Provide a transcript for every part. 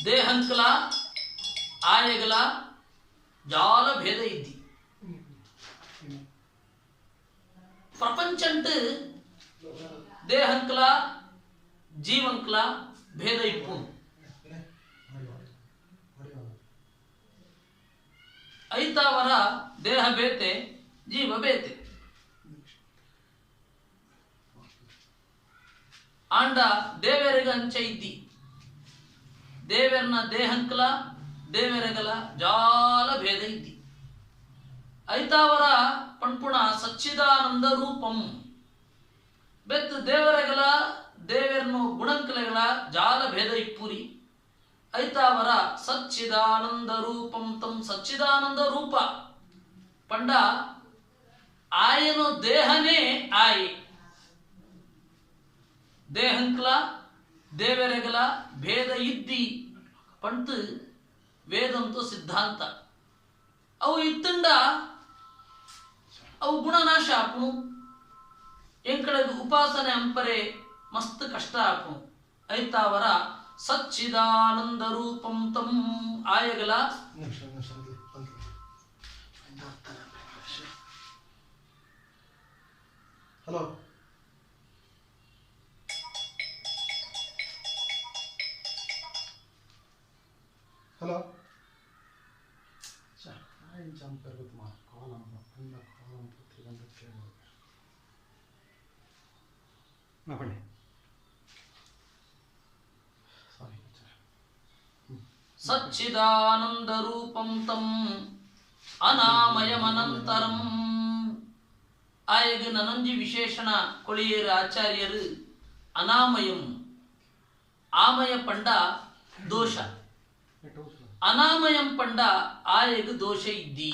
ದೇಹಂಕಲ ಆಯಗಲ ಜಾಲ ಭೇದ ಇದ್ದಿ ಪ್ರಪಂಚಂಟ್ ದೇಹಂಕಲ ಜೀವಂಕಲ ಭೇದ ಇಪ್ಪು ಐತಾವರ ದೇಹ ಬೇತೆ ಜೀವ ಬೇತೆ ಆಂಡ ದೇವರಿಗ ಅಂಚ ಇದ್ದಿ ದೇವರನ ದೇಹಂಕಲ ದೇವರಗಲ ಜಾಲ ಭೇದ ಇದ್ದಿ ಐತಾವರ ಪಣ್ಪುಣ ಸಚ್ಚಿದಾನಂದ ರೂಪಂ ಬೆತ್ ದೇವರಗಲ ದೇವರನು ಗುಣಂಕಲಗಳ ಜಾಲ ಭೇದ ಇಪ್ಪುರಿ ಐತಾವರ ಸಚ್ಚಿದಾನಂದ ರೂಪಂ ತಂ ಸಚ್ಚಿದಾನಂದ ರೂಪ ಪಂಡ ಆಯನು ದೇಹನೇ ಆಯೆ ದೇಹಂಕಲ ದೇವರಗಲ ಭೇದ ಇದ್ದಿ ಪಂಟ್ ವೇದಂತು ಸಿದ್ಧಾಂತ ಅವು ಇತ್ತಂಡ ಅವು ಗುಣನಾಶ ಆಪುನು ಎಂಕಡೆಗೆ ಉಪಾಸನೆ ಅಂಪರೆ ಮಸ್ತ್ ಕಷ್ಟ ಆಪುನು ಐತಾವರ ಸಚ್ಚಿದಾನಂದ ರೂಪಂ ತಂ ಆಯಗಲ ಹಲೋ ಹಲೋ ಜಂಪ್ ಇರುತ್ತೆ ಮಾ ಕಾಲ್ ಅಂತ ನೋಡಿ ಸಚ್ಚಿದಾನಂದ ರೂಪಂ ತಂ ಅನಾಮಯಮನಂತರಂ ಆಯಗ ನನಂಜಿ ವಿಶೇಷಣ ಕೊಳಿಯರ ಆಚಾರ್ಯರು ಅನಾಮಯಂ ಆಮಯ ಪಂಡ ದೋಷ ಅನಾಮಯಂ ಪಂಡ ಆಯಗ ದೋಷ ಇದ್ದಿ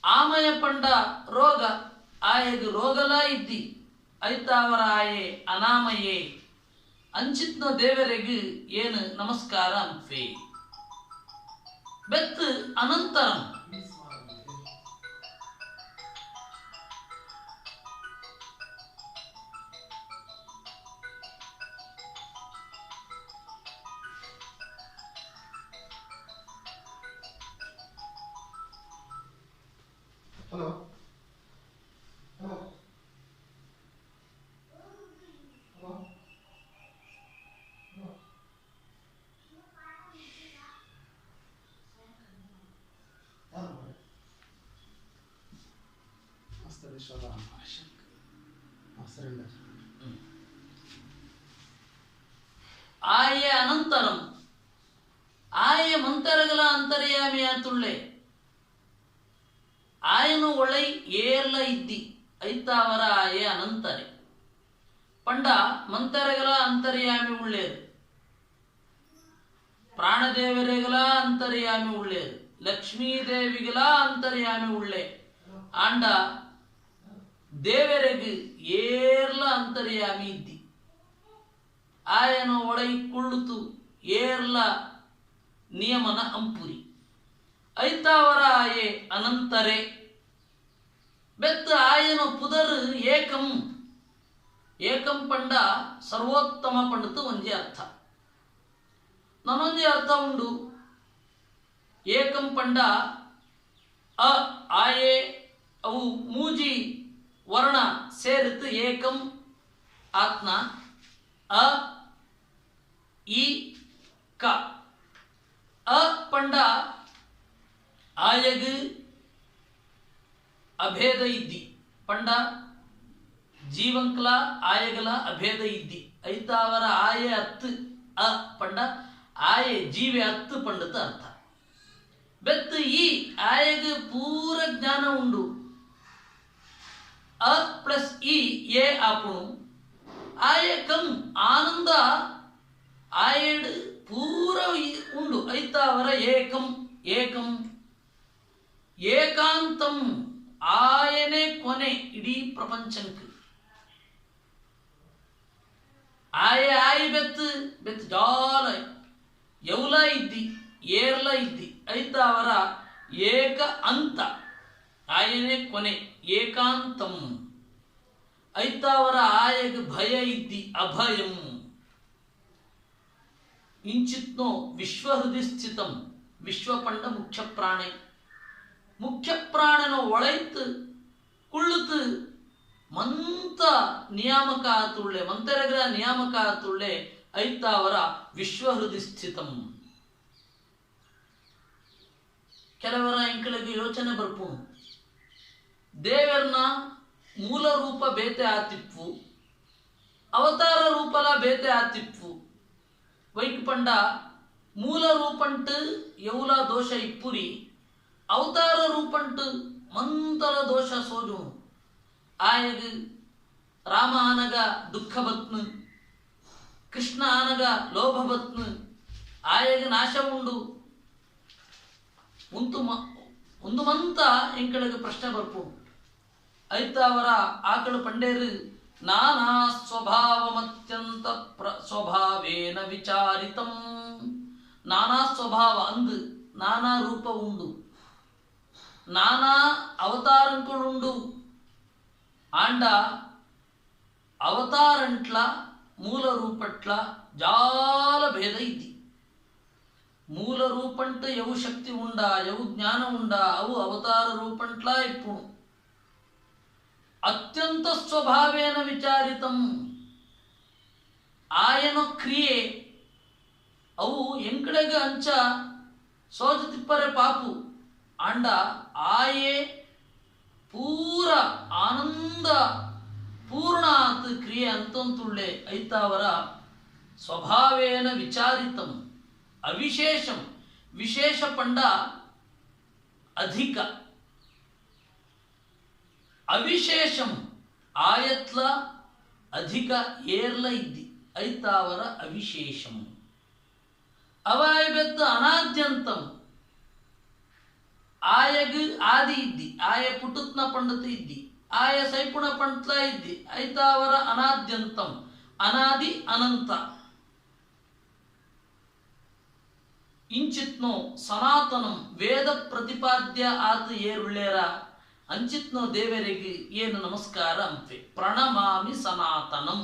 ಆಮಯ ಪಂಡ ರೋಗ ಆಯಗ ರೋಗಲ ಇದ್ದಿ ಐತಾವರ ಆಯೆ ಅನಾಮಯೇ ಅಂಚಿತ್ನ ದೇವರೆಗೆ ಏನು ನಮಸ್ಕಾರ ಅಂಪೆ ಬೆತ್ ಅನಂತರಂ ಹಲೋ ಹಲೋ ಹಲೋ ಆಯ ಅನಂತರಂ ಆಯ ಮಂತರಗಲ ಅಂತರ್ಯಾಮಿ ಆತುಳ್ಳೆ ಆಯನು ಒಳೈ ಏರ್ಲ ಇದ್ದಿ ಐತಾವರ ಆಯೆ ಅನಂತರೆ ಪಂಡ ಮಂತರಗಲ ಅಂತರ್ಯಾಮಿ ಉಳ್ಳೇರು ಪ್ರಾಣದೇವರೆಗಲ ಅಂತರ್ಯಾಮಿ ಉಳ್ಳೇರು ಲಕ್ಷ್ಮೀದೇವಿಗಲ ಅಂತರ್ಯಾಮಿ ಉಳ್ಳೆ ಆಂಡ ದೇವರೆಗೆ ಏರ್ಲ ಅಂತರ್ಯಾಮಿ ಇದ್ದಿ ಆಯನ ಒಳೈ ಕುಳ್ಳುತು ಏರ್ಲ ನಿಯಮನ ಅಂಪುರಿ ಐತಾವರ ಆಯೆ ಅನಂತರೆ ಬೆತ್ತ ಆಯನ ಪುದರ್ ಏಕಂ ಏಕಂ ಪಂಡ ಸರ್ವೋತ್ತಮ ಪಂಡತು ಒಂಜಿ ಅರ್ಥ ನನ್ನೊಂಜಿ ಅರ್ಥ ಉಂಡು ಏಕಂ ಪಂಡ ಅ ಆಯೆ ಅವು ಮೂಜಿ ವರ್ಣ ಸೇರಿತು ಏಕಂ ಆತ್ಮ ಅ ಇ ಕ ಅ ಪಂಡ ಆಯಗ ಅಭೇದ ಇದ್ದಿ ಪಂಡ ಜೀವಂಕಲ ಆಯಗಲ ಅಭೇದ ಇದ್ದಿ ಐತಾವರ ಆಯ ಹತ್ತು ಅ ಪಂಡ ಆಯೆ ಜೀವೆ ಹತ್ತು ಪಂಡತ ಅರ್ಥ ಬೆತ್ತು ಈ ಆಯಗ ಪೂರ ಜ್ಞಾನ ಉಂಡು ಅ ಪ್ಲಸ್ ಇ ಎ ಆಪುಣು ಆಯೆ ಕಂ ಆನಂದ ಆಯಡ್ ಪೂರ ಉಂಡು ಐತಾವರ ಏಕಂ ಏಕಂ ಏಕಾಂತಂ ಆಯನೆ ಕೊನೆ ಇಡೀ ಪ್ರಪಂಚಕ್ಕೆ ಆಯ ಆಯಿ ಬೆತ್ತು ಬೆತ್ತು ಜಾಲ ಯೌಲ ಇದ್ದಿ ಏರ್ಲ ಇದ್ದಿ ಐತಾವರ ಏಕ ಅಂತ ಆಯನೆ ಕೊನೆ ಏಕಾಂತಂ ಐತಾವರ ಆಯಗ ಭಯ ಇದ್ದಿ ಅಭಯಂ ಇಂಚಿತ್ನೋ ವಿಶ್ವಹೃದಯ ಸ್ಥಿತಂ ವಿಶ್ವಪಂಡ ಮುಖ್ಯ ಪ್ರಾಣೆ ಮುಖ್ಯ ಪ್ರಾಣನ ಒಳೈತು ಕುಳ್ಳುತ್ತು ಮಂತ ನಿಯಾಮಕ ಆತುಳ್ಳೆ ಮಂತರಗ್ರ ನಿಯಾಮಕ ಆತುಳ್ಳೆ ಐತಾವರ ವಿಶ್ವಹೃದಯ ಸ್ಥಿತಂ. ಕೆಲವರ ಇಂಕಳಿಗೆ ಯೋಚನೆ ಬರ್ಪುಣು ದೇವರನ ಮೂಲ ರೂಪ ಬೇತೆ ಆತಿಪ್ಪು ಅವತಾರ ರೂಪಲ ಬೇತೆ ಆತಿಪ್ಪು ವೈಕ್ ಪಂಡ ಮೂಲ ರೂಪಂಟು ಎವುಲ ದೋಷ ಇಪ್ಪುರಿ ಅವತಾರ ರೂಪಂಟು ಮಂತಲ ದೋಷ ಸೋಜು ಆಯಗ್ ರಾಮ ಆನಗ ದುಃಖ ಬತ್ನು ಕೃಷ್ಣ ಆನಗ ಲೋಭ ಬತ್ನು ಆಯಗ್ ನಾಶ ಉಂಡು ಒಂದು ಮಂತ ಎಂಕಳಿಗೆ ಪ್ರಶ್ನೆ ಬರ್ಪು ಐತಾವರ ಆಕಳು ಪಂಡೇರು ನಾನಾ ಸ್ವಭಾವಮತ್ಯಂತ ಸ್ವಭಾವೇನ ವಿಚಾರಿತಂ. ನಾನಾ ಸ್ವಭಾವ ಅಂದು ನಾನಾ ರೂಪ ಉಂಡು ನಾನಾ ಅವತಾರಂಕುಳುಂಡು ಆಂಡ ಅವತಾರಂಟ್ಲ ಮೂಲ ರೂಪಟ್ಲ ಜಾಲ ಭೇದ ಇದ್ದಿ. ಮೂಲ ರೂಪಂಟ ಯವು ಶಕ್ತಿ ಉಂಡ ಯವು ಜ್ಞಾನ ಉಂಡ ಅವು ಅವತಾರ ರೂಪಂಟ್ಲ ಇಪ್ಪುಣು. ಅತ್ಯಂತ ಸ್ವಭಾವೇನ ವಿಚಾರಿತಂ ಆಯನ ಕ್ರಿಯೆ ಅವು ಎಂಕಡೆಗ ಅಂಚ ಸೋಜ ತಿಪ್ಪರೆ ಪಾಪು ಆಂಡ ಆಯೆ ಪೂರ ಆನಂದ ಪೂರ್ಣ ಆತ ಕ್ರಿಯೆ ಅಂತಂತುಳ್ಳೆ ಐತಾವರ ಸ್ವಭಾವೇನ ವಿಚಾರಿತಂ ಅವಿಶೇಷಂ. ವಿಶೇಷ ಪಂಡ ಅಧಿಕ ಅವಿಶೇಷಂ ಆಯತ್ಲ ಅಧಿಕ ಏರ್ಲ ಇದ್ದಿ ಐತಾವರ ಅವಿಶೇಷಂ. ಅವಾಯ ಬೆತ್ತ ಅನಾದ್ಯಂತಂ ಆಯಗ್ ಆದಿ ಇದ್ದಿ ಆಯ ಪುಟುತ್ನ ಪಂಡತ ಇದ್ದಿ ಆಯ ಸೈಪುಣ ಪಂಟ್ಲ ಇದ್ದಿ ಐತಾವರ ಅನಾದ್ಯಂತಂ ಅನಾದಿ ಅನಂತ. ಇಂಚಿತ್ನೋ ಸನಾತನಂ ವೇದ ಪ್ರತಿಪಾದ್ಯ ಆತ ಏರುಳ್ಳೇರ ಅಂಚಿತ್ನೋ ದೇವರಿಗೆ ಏನು ನಮಸ್ಕಾರ ಅಂಪೆ ಪ್ರಣಮಾಮಿ ಸನಾತನಂ.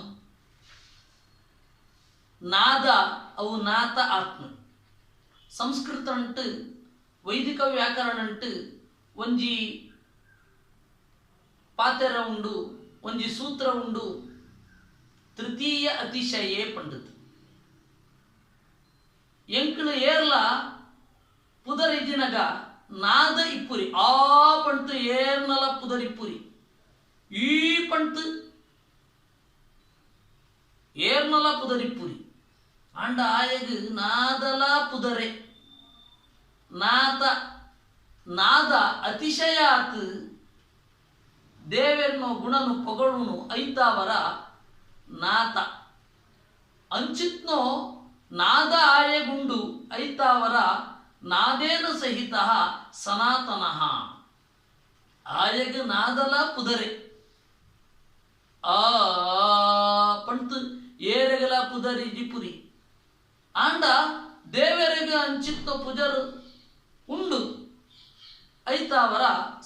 ನಾದ ಅವು ನಾತ ಆತ್ಮ ಸಂಸ್ಕೃತ ಅಂಟು ವೈದಿಕ ವ್ಯಾಕರಣ ಅಂಟು ಒಂಜಿ ಪಾತೆರ ಉಂಡು ಒಂಜಿ ಸೂತ್ರ ಉಂಡು ತೃತೀಯ ಅತಿಶಯೇ ಪಂಡಿತ್ ಎಂಕಳು ಏರ್ಲ ಪುದರಿಜಿನಗ ನಾದ ಇಪ್ಪುರಿ ಆ ಪಂಟು ಏರ್ನಲ ಪುದರಿಪ್ಪುರಿ ಈ ಪಂಟು ಏರ್ನಲ ಪುದರಿಪ್ಪುರಿ ಅಂಡ ಆಯಗ್ ನಾದಲ ಪುದರೆ ನಾದ ನಾದ ಅತಿಶಯಾತ್ ದೇವೆರ್ನೋ ಗುಣನು ಪೊಗಳುನು ಐತಾವರ ನಾತ ಅಂಚಿತ್ನೋ ನಾದ ಆಯಗುಂಡು ಐತಾವರ ನಾದೇನ ಸಹಿತ ಸನಾತನಃ ಆಯಗ ನಾದಲ ಪುದರೆ ಆ ಪಂತು ಏರೆಗಲ ಪುದರಿ ಜಿಪುರಿ ಆಂಡ ದೇವರೆಗ ಅಂಚಿತ್ತ ಪುಜರು ಉಂಡು ಐತಾವರ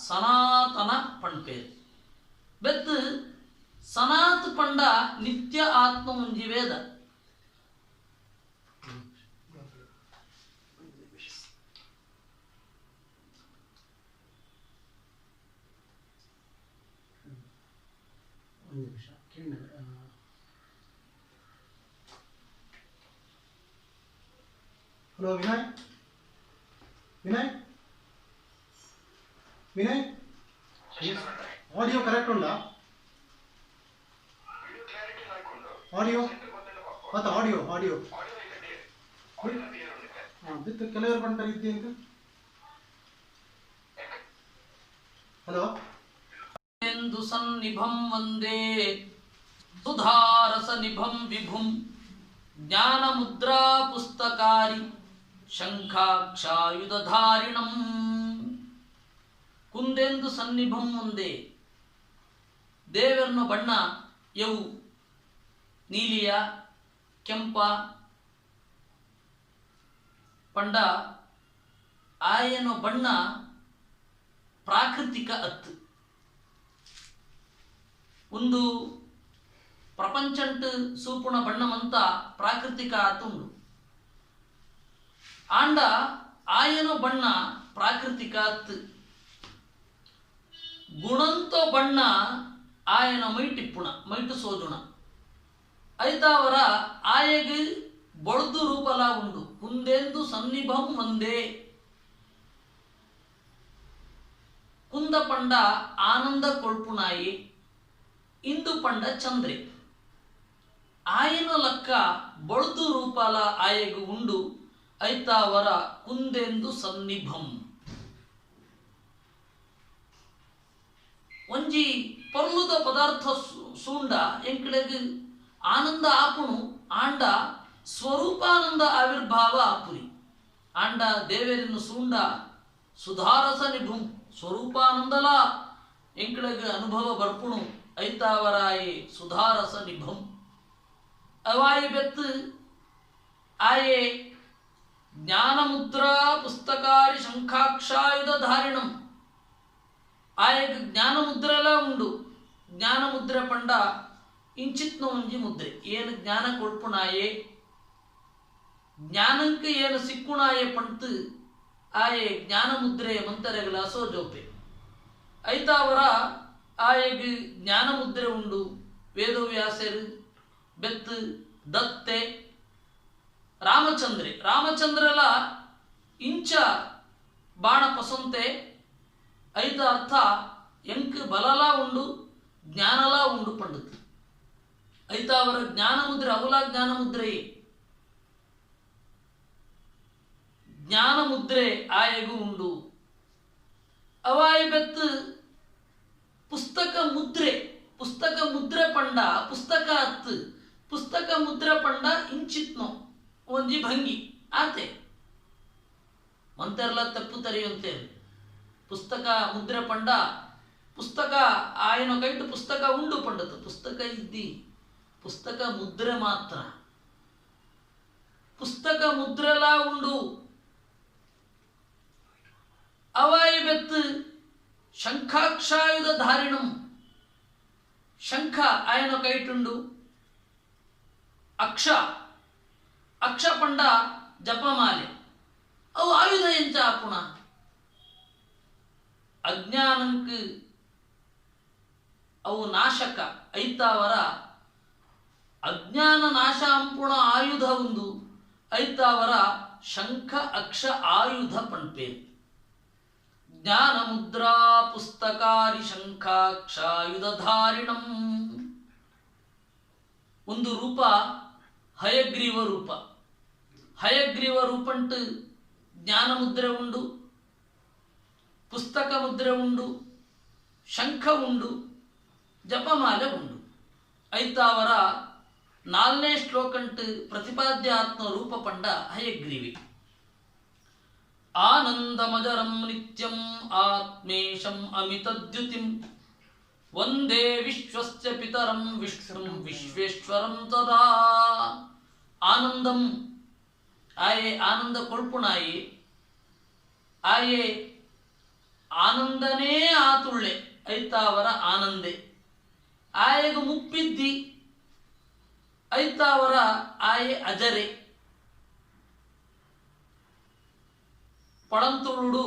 ಸನಾತನ ಪಂಪೇರು ಬೆತ್ತು ಸನಾತ್ ಪಂಡ ನಿತ್ಯ ಆತ್ಮ ಮುಂಜಿ ವೇದ hello Vinay Vinay Vinay audio correct ಉಂಟಾ ಆಡಿಯೋ ಮತ್ತೆ ಆಡಿಯೋ ಆಡಿಯೋ ಬಿತ್ತು ಕೆಲವರು ಬಂತಾರೆ ಇದ್ದಿ ಅಂತ ಹಲೋ ಎಂದು ಸನ್ನಿಭಂ ವಂದೇ ಸುಧಾರಸ ನಿಭಂ ವಿಭುಂ ಜ್ಞಾನ ಮುದ್ರಾ ಪುಸ್ತಕಾರಿ ಶಂಖಾಕ್ಷಾಯುಧಾರಿಣಂ ಕುಂದೆಂದು ಸನ್ನಿಭಂ ಒಂದೇ ದೇವರನ ಬಣ್ಣ ಯವು ನೀಲಿಯ ಕೆಂಪ ಪಂಡ ಆಯನ ಬಣ್ಣ ಪ್ರಾಕೃತಿಕ ಅತ್ತು ಒಂದು ಪ್ರಪಂಚಂಟು ಸೂಪುಣ ಬಣ್ಣಮಂತ ಪ್ರಾಕೃತಿಕ ಆತುಂಡು ಆಂಡ ಆಯನ ಬಣ್ಣ ಪ್ರಾಕೃತಿಕ ಅತ್ತು ಗುಣಂತೋ ಬಣ್ಣ ఆయన మైటిప్పుణ మైటు సోజుణ ಐತಾವರ ಆಯೆಗ್ ಬೊಳ್ದು ರೂಪಲ ಉಂಡು ಕುಂದೆಂದು ಸನ್ನಿಭಂ ಒಂದೇ ಕುಂದ ಪಂಡ ಆನಂದ ಕೊಳ್ಪುನಾಯಿ ಇಂದು ಪಂಡ ಚಂದ್ರೆ ಆಯನ ಲಕ್ಕ ಬೊಳ್ದು ರೂಪಲ ಆಯೆಗ್ ಉಂಡು ಐತಾವರ ಕುಂದೆಂದು ಸನ್ನಿಭಂ ಒಂಜಿ ಪೊರ್ಲುದ ಪದಾರ್ಥ ಸೂಂಡ ಎಂಕಡೆಗ್ ಆನಂದ ಆಪುಣು ಆಂಡ ಸ್ವರೂಪಾನಂದ ಆವಿರ್ಭಾವ ಆಪುರಿ ಆಂಡ ದೇವೇರಿನ ಸೂಂಡ ಸುಧಾರಸ ನಿಭುಂ ಸ್ವರೂಪಾನಂದಲ ಎಂಕಡೆಗ್ ಅನುಭವ ಬರ್ಪುಣು ಐತಾವರಾಯೆ ಸುಧಾರಸ ನಿಭಂ ಅವಾಯಿ ಬೆತ್ತು ಆಯೆ ಜ್ಞಾನಮುದ್ರಾ ಪುಸ್ತಕಾರಿ ಶಂಖಾಕ್ಷಾಯುಧ ಧಾರಿಣಂ ಆಯಗ್ ಜ್ಞಾನ ಮುದ್ರೆಲ್ಲ ಉಂಡು ಜ್ಞಾನ ಮುದ್ರೆ ಪಂಡ ಇಂಚಿತ್ನ ಒಂಜಿ ಮುದ್ರೆ ಏನು ಜ್ಞಾನ ಕೊಳ್ಪುನಾಯೆ ಜ್ಞಾನಂಕ ಏನು ಸಿಕ್ಕುಣಾಯೆ ಪಂತು ಆಯೆ ಜ್ಞಾನ ಮುದ್ರೆ ಮಂತರೆಗಲ ಸೋಜೋಪೆ ಐತಾವರ ಆಯಗ್ ಜ್ಞಾನ ಮುದ್ರೆ ಉಂಡು ವೇದವ್ಯಾಸರು ಬೆತ್ತು ದತ್ತೆ ರಾಮಚಂದ್ರಲ ಇಂಚ ಬಾಣ ಪಸಂತೆ ಐದ ಅರ್ಥ ಎಂಕ್ ಬಲಲ ಉಂಡು ಜ್ಞಾನಲ ಉಂಡು ಪಂಡಿತ್ ಐತ ಅವರ ಜ್ಞಾನ ಮುದ್ರೆ ಅವಲ ಜ್ಞಾನ ಮುದ್ರೆ ಜ್ಞಾನ ಮುದ್ರೆ ಆಯಗು ಉಂಡು ಅವಾಯಿ ಬೆತ್ತು ಪುಸ್ತಕ ಮುದ್ರೆ ಪಂಡ ಪುಸ್ತಕ ಅತ್ತು ಪುಸ್ತಕ ಮುದ್ರೆ ಪಂಡ ಇಂಚಿತ್ನೋ ಒಂಜಿ ಭಂಗಿ ಆತೆ ಮಂತೆರ್ಲ ತಪ್ಪು ತರಿಯಂತೇಳಿ ಪುಸ್ತಕ ಮುದ್ರೆ ಪಂಡ ಪುಸ್ತಕ ಆಯನ ಕೈಟು ಪುಸ್ತಕ ಉಂಡು ಪಂಡತು ಪುಸ್ತಕ ಇದ್ದಿ ಪುಸ್ತಕ ಮುದ್ರೆ ಮಾತ್ರ ಪುಸ್ತಕ ಮುದ್ರೆಲ ಉಂಡು ಅವಾಯಿ ಬೆತ್ತು ಶಂಖಾಕ್ಷಾಯುಧ ಧಾರಿಣಂ ಶಂಖ ಆಯನ ಕೈಟುಂಡು ಅಕ್ಷ ಪಂಡ ಜಪಮಾಲೆ ಅವು ಆಯುಧ ಎಂಚ ಆಪುಣ ಅಜ್ಞಾನಂಕ್ ಅವು ನಾಶಕ ಐತಾವರ ಅಜ್ಞಾನ ನಾಶ ಅಂಪುಣ ಆಯುಧ ಒಂದು ಐತಾವರ ಶಂಖ ಅಕ್ಷ ಆಯುಧ ಪಂಪೇರು ಜ್ಞಾನ ಮುದ್ರಾ ಪುಸ್ತಕಾರಿ ಶಂಖಾಕ್ಷಾಯುಧ ಧಾರಿಣಂ ಒಂದು ರೂಪ ಹಯಗ್ರೀವ ರೂಪಂಟು ಜ್ಞಾನ ಮುದ್ರೆ ಉಂಡು ಪುಸ್ತಕ ಮುದ್ರೆ ಉಂಡು ಶಂಖ ಉಂಡು ಜಪಮಾಲೆ ಉಂಡು ಐತಾವರ 4ನೇ ಶ್ಲೋಕಂಟು ಪ್ರತಿಪಾದ್ಯ ಆತ್ಮ ರೂಪ ಪಂಡ ಹಯಗ್ರೀವಿ ಆನಂದಮಜರಂ ನಿತ್ಯಂ ಆತ್ಮೇಶಂ ಅಮಿತದ್ಯುತಿಂ ವಂದೇ ವಿಶ್ವಸ್ಯ ಪಿತರಂ ವಿಷ್ಣುಂ ವಿಶ್ವೇಶ್ವರಂ ತದಾ ಆನಂದಂ ಆಯೆ ಆನಂದ ಕೊಳ್ಪುಣಾಯಿ ಆಯೆ ಆನಂದನೇ ಆತುಳ್ಳೆ ಐತಾವರ ಆನಂದೆ ಆಯೆಗು ಮುಪ್ಪಿದ್ದಿ ಐತಾವರ ಆಯೆ ಅಜರೆ ಪಳಂತುಳುಡು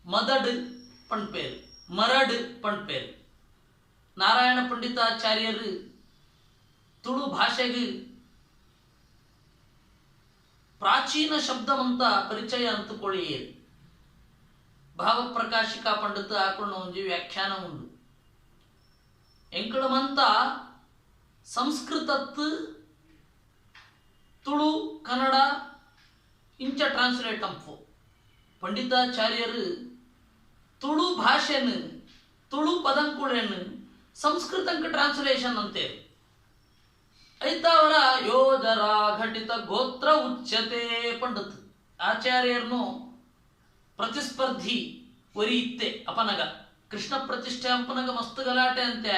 ಮದಡ್ ಪಣ್ಪೇರು ಮರಡ್ ಪಣ್ಪೇರು ನಾರಾಯಣ ಪಂಡಿತಾಚಾರ್ಯರು ತುಳು ಭಾಷೆಗೆ ಪ್ರಾಚೀನ ಶಬ್ದವಂತ ಪರಿಚಯ ಅಂತಕೊಳ್ಳಿಯೇರು ಭಾವಪ್ರಕಾಶಿಕಾ ಪಂಡಿತ ಹಾಕೊಂಡು ಒಂಜಿ ವ್ಯಾಖ್ಯಾನ ಉಂಡು ಎಂಕಳಮಂತ ಸಂಸ್ಕೃತತ್ತು ತುಳು ಕನ್ನಡ ಇಂಚ ಟ್ರಾನ್ಸ್ಲೇಟ್ ಅಂಪು ಪಂಡಿತಾಚಾರ್ಯರು ತುಳು ಭಾಷೆನು ತುಳು ಪದಂಕುಳೇನು ಸಂಸ್ಕೃತಂಕ ಟ್ರಾನ್ಸ್ಲೇಷನ್ ಅಂತೇಳಿ ಐತಾವರ ಯೋಧರ ಘಟಿತ ಗೋತ್ರ ಉಚ್ಯತೆ ಪಂಡಿತ್ ಆಚಾರ್ಯರ್ನು ಪ್ರತಿಸ್ಪರ್ಧಿ ವರಿ ಇತ್ತೆ ಅಪನಗ ಕೃಷ್ಣ ಪ್ರತಿಷ್ಠೆ ಅಂಪನಗ ಮಸ್ತ್ ಗಲಾಟೆ ಅಂತೆ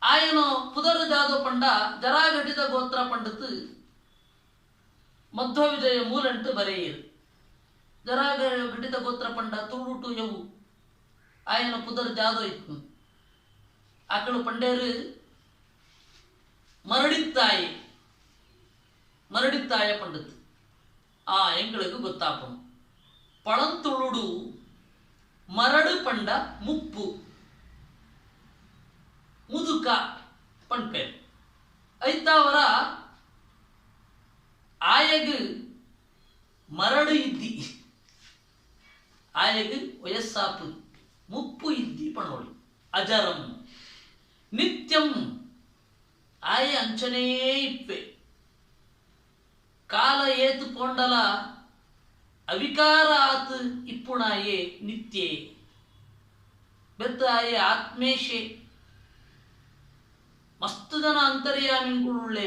ಆಯನು ಪುದರ ಜಾದು ಪಂಡ ಜರಾಘಟಿತ ಗೋತ್ರ ಪಂಡಿತ್ ಮಧ್ವ ವಿಜಯ ಮೂಲಂಟು ಬರೆಯಿರು ಜರಾಘಟಿತ ಗೋತ್ರ ಪಂಡ ತುಳುಟು ಯವು ಆಯನ ಪುದರ್ ಜಾದೋ ಇತ್ತು ಆಕಳು ಪಂಡೇರು ಮರಡಿತ್ತಾಯ ಪಂಡಿತ್ எங்களுக்கு ಗೊತ್ತಾಪನು ಪಳಂತುಳುಡು ಮರಡು ಪಂಡ ಮುಪ್ಪು ಮುದುಕ ಪಂಪೇರು ಐತಾವರ ಆಯಗು ಮರಡು ಇದ್ದಿ ಆಯಗು ವಯಸ್ಸಾಪು ಮುಪ್ಪು ಇದ್ದಿ ಪಣೋಳಿ ಅಜರಂ ನಿತ್ಯಂ ಆಯ ಅಂಚನೇ ಇಪ್ಪೆ ಕಾಲ ಏತು ಪೊಂಡಲ ಅವಿಕಾರ ಆತು ಇಪ್ಪುಣಾಯೇ ನಿತ್ಯೇ ಬೆತ್ತ ಆಯೆ ಆತ್ಮೇಶೆ ಮಸ್ತ್ ಜನ ಅಂತರ್ಯಾಮಿಗಳು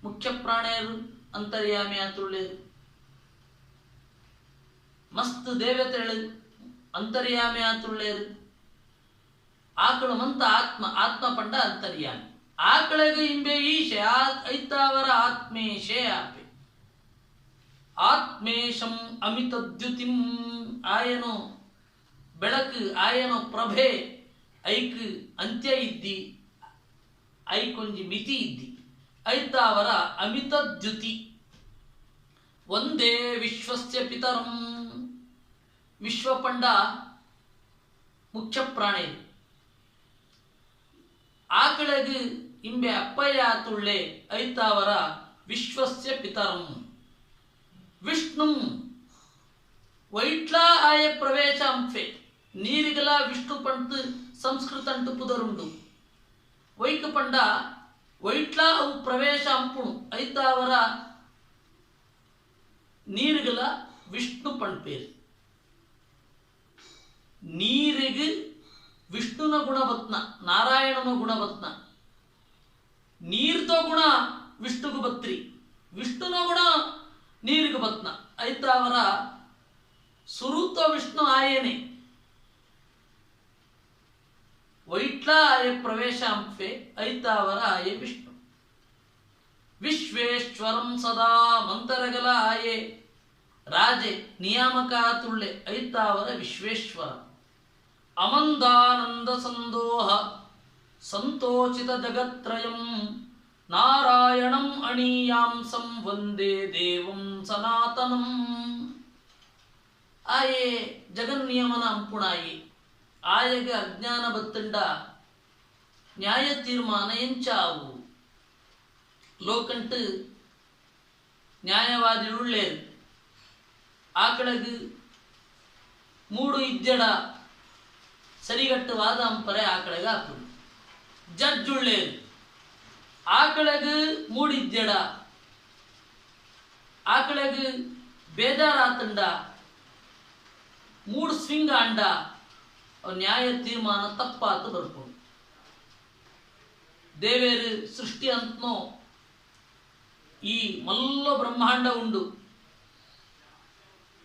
ಮುಖ್ಯ ಪ್ರಾಣಿಯರು ಅಂತರ್ಯಾಮಿ ಆತುಳ್ಳೇರು ಮಸ್ತ್ ದೇವತೆಗಳು ಅಂತರ್ಯಾಮಿ ಆತುಳ್ಳೇರು ಆಕಳು ಮಂತ ಆತ್ಮ ಪಂಡ ಅಂತರ್ಯಾಮಿ ಆಕಳಿಗೆ ಇಂಬೆ ಈಶೆ ಐತಾವರ ಆತ್ಮೇಶೆ ಆಪೆ ಆತ್ಮೇಶಂ ಅಮಿತದ್ಯುತಿಂ ಆಯನೋ ಬೆಳಕು ಆಯನೋ ಪ್ರಭೆ ಐಕ್ ಅಂತ್ಯ ಇದ್ದಿ ಐಕೊಂಜಿ ಮಿತಿ ಇದ್ದಿ ಐತಾವರ ಅಮಿತದ್ಯುತಿ ಒಂದೇ ವಿಶ್ವಸ್ಯ ಪಿತರಂ ವಿಶ್ವಪಂಡ ಮುಖ್ಯ ಪ್ರಾಣಿ ಆಕಳಗು ಇಂಬೆ ಅಪ್ಪಯ್ಯ ಆತುಳ್ಳೆ ಐತಾವರ ವಿಶ್ವಸ್ಯ ಪಿತರಂ ವಿಷ್ಣು ವೈಟ್ಲಾ ಆಯ ಪ್ರವೇಶ ಅಂಫೆ ನೀರಿಗಲ ವಿಷ್ಣು ಪಂಟ್ ಸಂಸ್ಕೃತ ಅಂಟು ಪುದರುಂಡು ವೈಕ ಪಂಡ ವೈಟ್ಲಾ ಅವು ಪ್ರವೇಶ ಅಂಪುಣು ಐತಾವರ ನೀರಿಗಲ ವಿಷ್ಣು ಪಂಪೇರು ನೀರಿಗೂ ವಿಷ್ಣುನ ಗುಣಬತ್ನ ನಾರಾಯಣನ ಗುಣಬತ್ನ ನೀರ್తో ಗುಣ ವಿಷ್ಣುಗೂ ಬತ್ರಿ ವಿಷ್ಣುನ ಗುಣ ನೀರಿಗೆ ಬತ್ನ ಐತಾವರ ಸುರುತ ವಿಷ್ಣು ಆಯನೆ ವೈಟ್ಲ ಆಯ ಪ್ರವೇಶ ಅಂಫೆ ಐತಾವರ ಆಯೆ ವಿಷ್ಣು ವಿಶ್ವೇಶ್ವರಂ ಸದಾ ಮಂತರಗಲ ಆಯೆ ರಾಜೆ ನಿಯಾಮಕ ತುಳ್ಳೆ ಐತಾವರ ವಿಶ್ವೇಶ್ವರ ಅಮಂದಾನಂದ ಸಂದೋಹ ಸಂತೋಚಿತ ಜಗತ್ರಯಂ ನಾರಾಯಣಂ ಅಣೀಯಾಂಸಂ ವಂದೇ ದೇವಂ ಸನಾತನಂ ಆಯೆ ಜಗನ್ನಿಯಮನ ಅಂಪುಣಾಯಿ ಆಯಗೆ ಅಜ್ಞಾನ ಬತ್ತಂಡ ನ್ಯಾಯ ತೀರ್ಮಾನ ಎಂಚಾವು ಲೋಕಂಟು ನ್ಯಾಯವಾದಿ ಉಳ್ಳೇರು ಆಕಳಗು ಮೂಡು ಇದ್ದೆಡ ಸರಿಗಟ್ಟು ವಾದ ಅಂಪರೆ ಆಕಳಗ ಹಾಕುದು ಜಡ್ಜ್ ಉಳ್ಳೇರು ಆಕಳಗು ಮೂಡಿದ್ದೆಡ ಆಕಳಗು ಬೇಜಾರಾತಂಡ ಮೂಡು ಸ್ವಿಂಗ ಅಂಡ ನ್ಯಾಯ ತೀರ್ಮಾನ ತಪ್ಪಾತು ಬರ್ಕೊಂಡು ದೇವೇರು ಸೃಷ್ಟಿ ಅಂತನೋ ಈ ಮಲ್ಲ ಬ್ರಹ್ಮಾಂಡ ಉಂಡು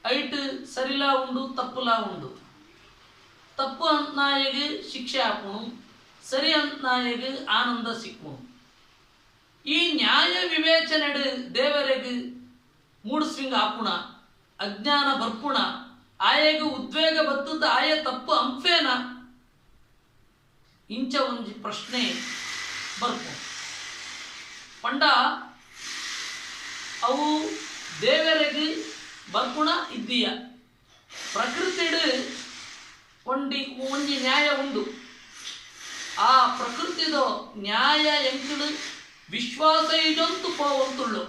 ಐಟ್ ಸರಿಲಾ ಉಂಡು ತಪ್ಪುಲಾ ಉಂಡು ತಪ್ಪು ಅಂತನಾಯಗೆ ಶಿಕ್ಷೆ ಹಾಕೋಣ ಸರಿ ಅಂತನಾಯಗೆ ಆನಂದ ಸಿಕ್ಕುಣು ಈ ನ್ಯಾಯ ವಿವೇಚನೆಡು ದೇವರಿಗೆ ಮೂಡಿಸ್ವಿಂಗ ಹಾಪುಣ ಅಜ್ಞಾನ ಬರ್ಪುಣ ಆಯಗೆ ಉದ್ವೇಗ ಬತ್ತದ ಆಯ ತಪ್ಪು ಅಂಫೇನ ಇಂಚ ಒಂಜಿ ಪ್ರಶ್ನೆ ಬರ್ಪು ಪಂಡ ಅವು ದೇವರಿಗೆ ಬರ್ಪುಣ ಇದ್ದೀಯ ಪ್ರಕೃತಿಡು ಒಂಜಿ ನ್ಯಾಯ ಉಂಡು ಆ ಪ್ರಕೃತಿದ ನ್ಯಾಯ ಎಂಕುಡು ವಿಶ್ವಾಸ ಇದಂತು ಪೋವಂತುಳ್ಳು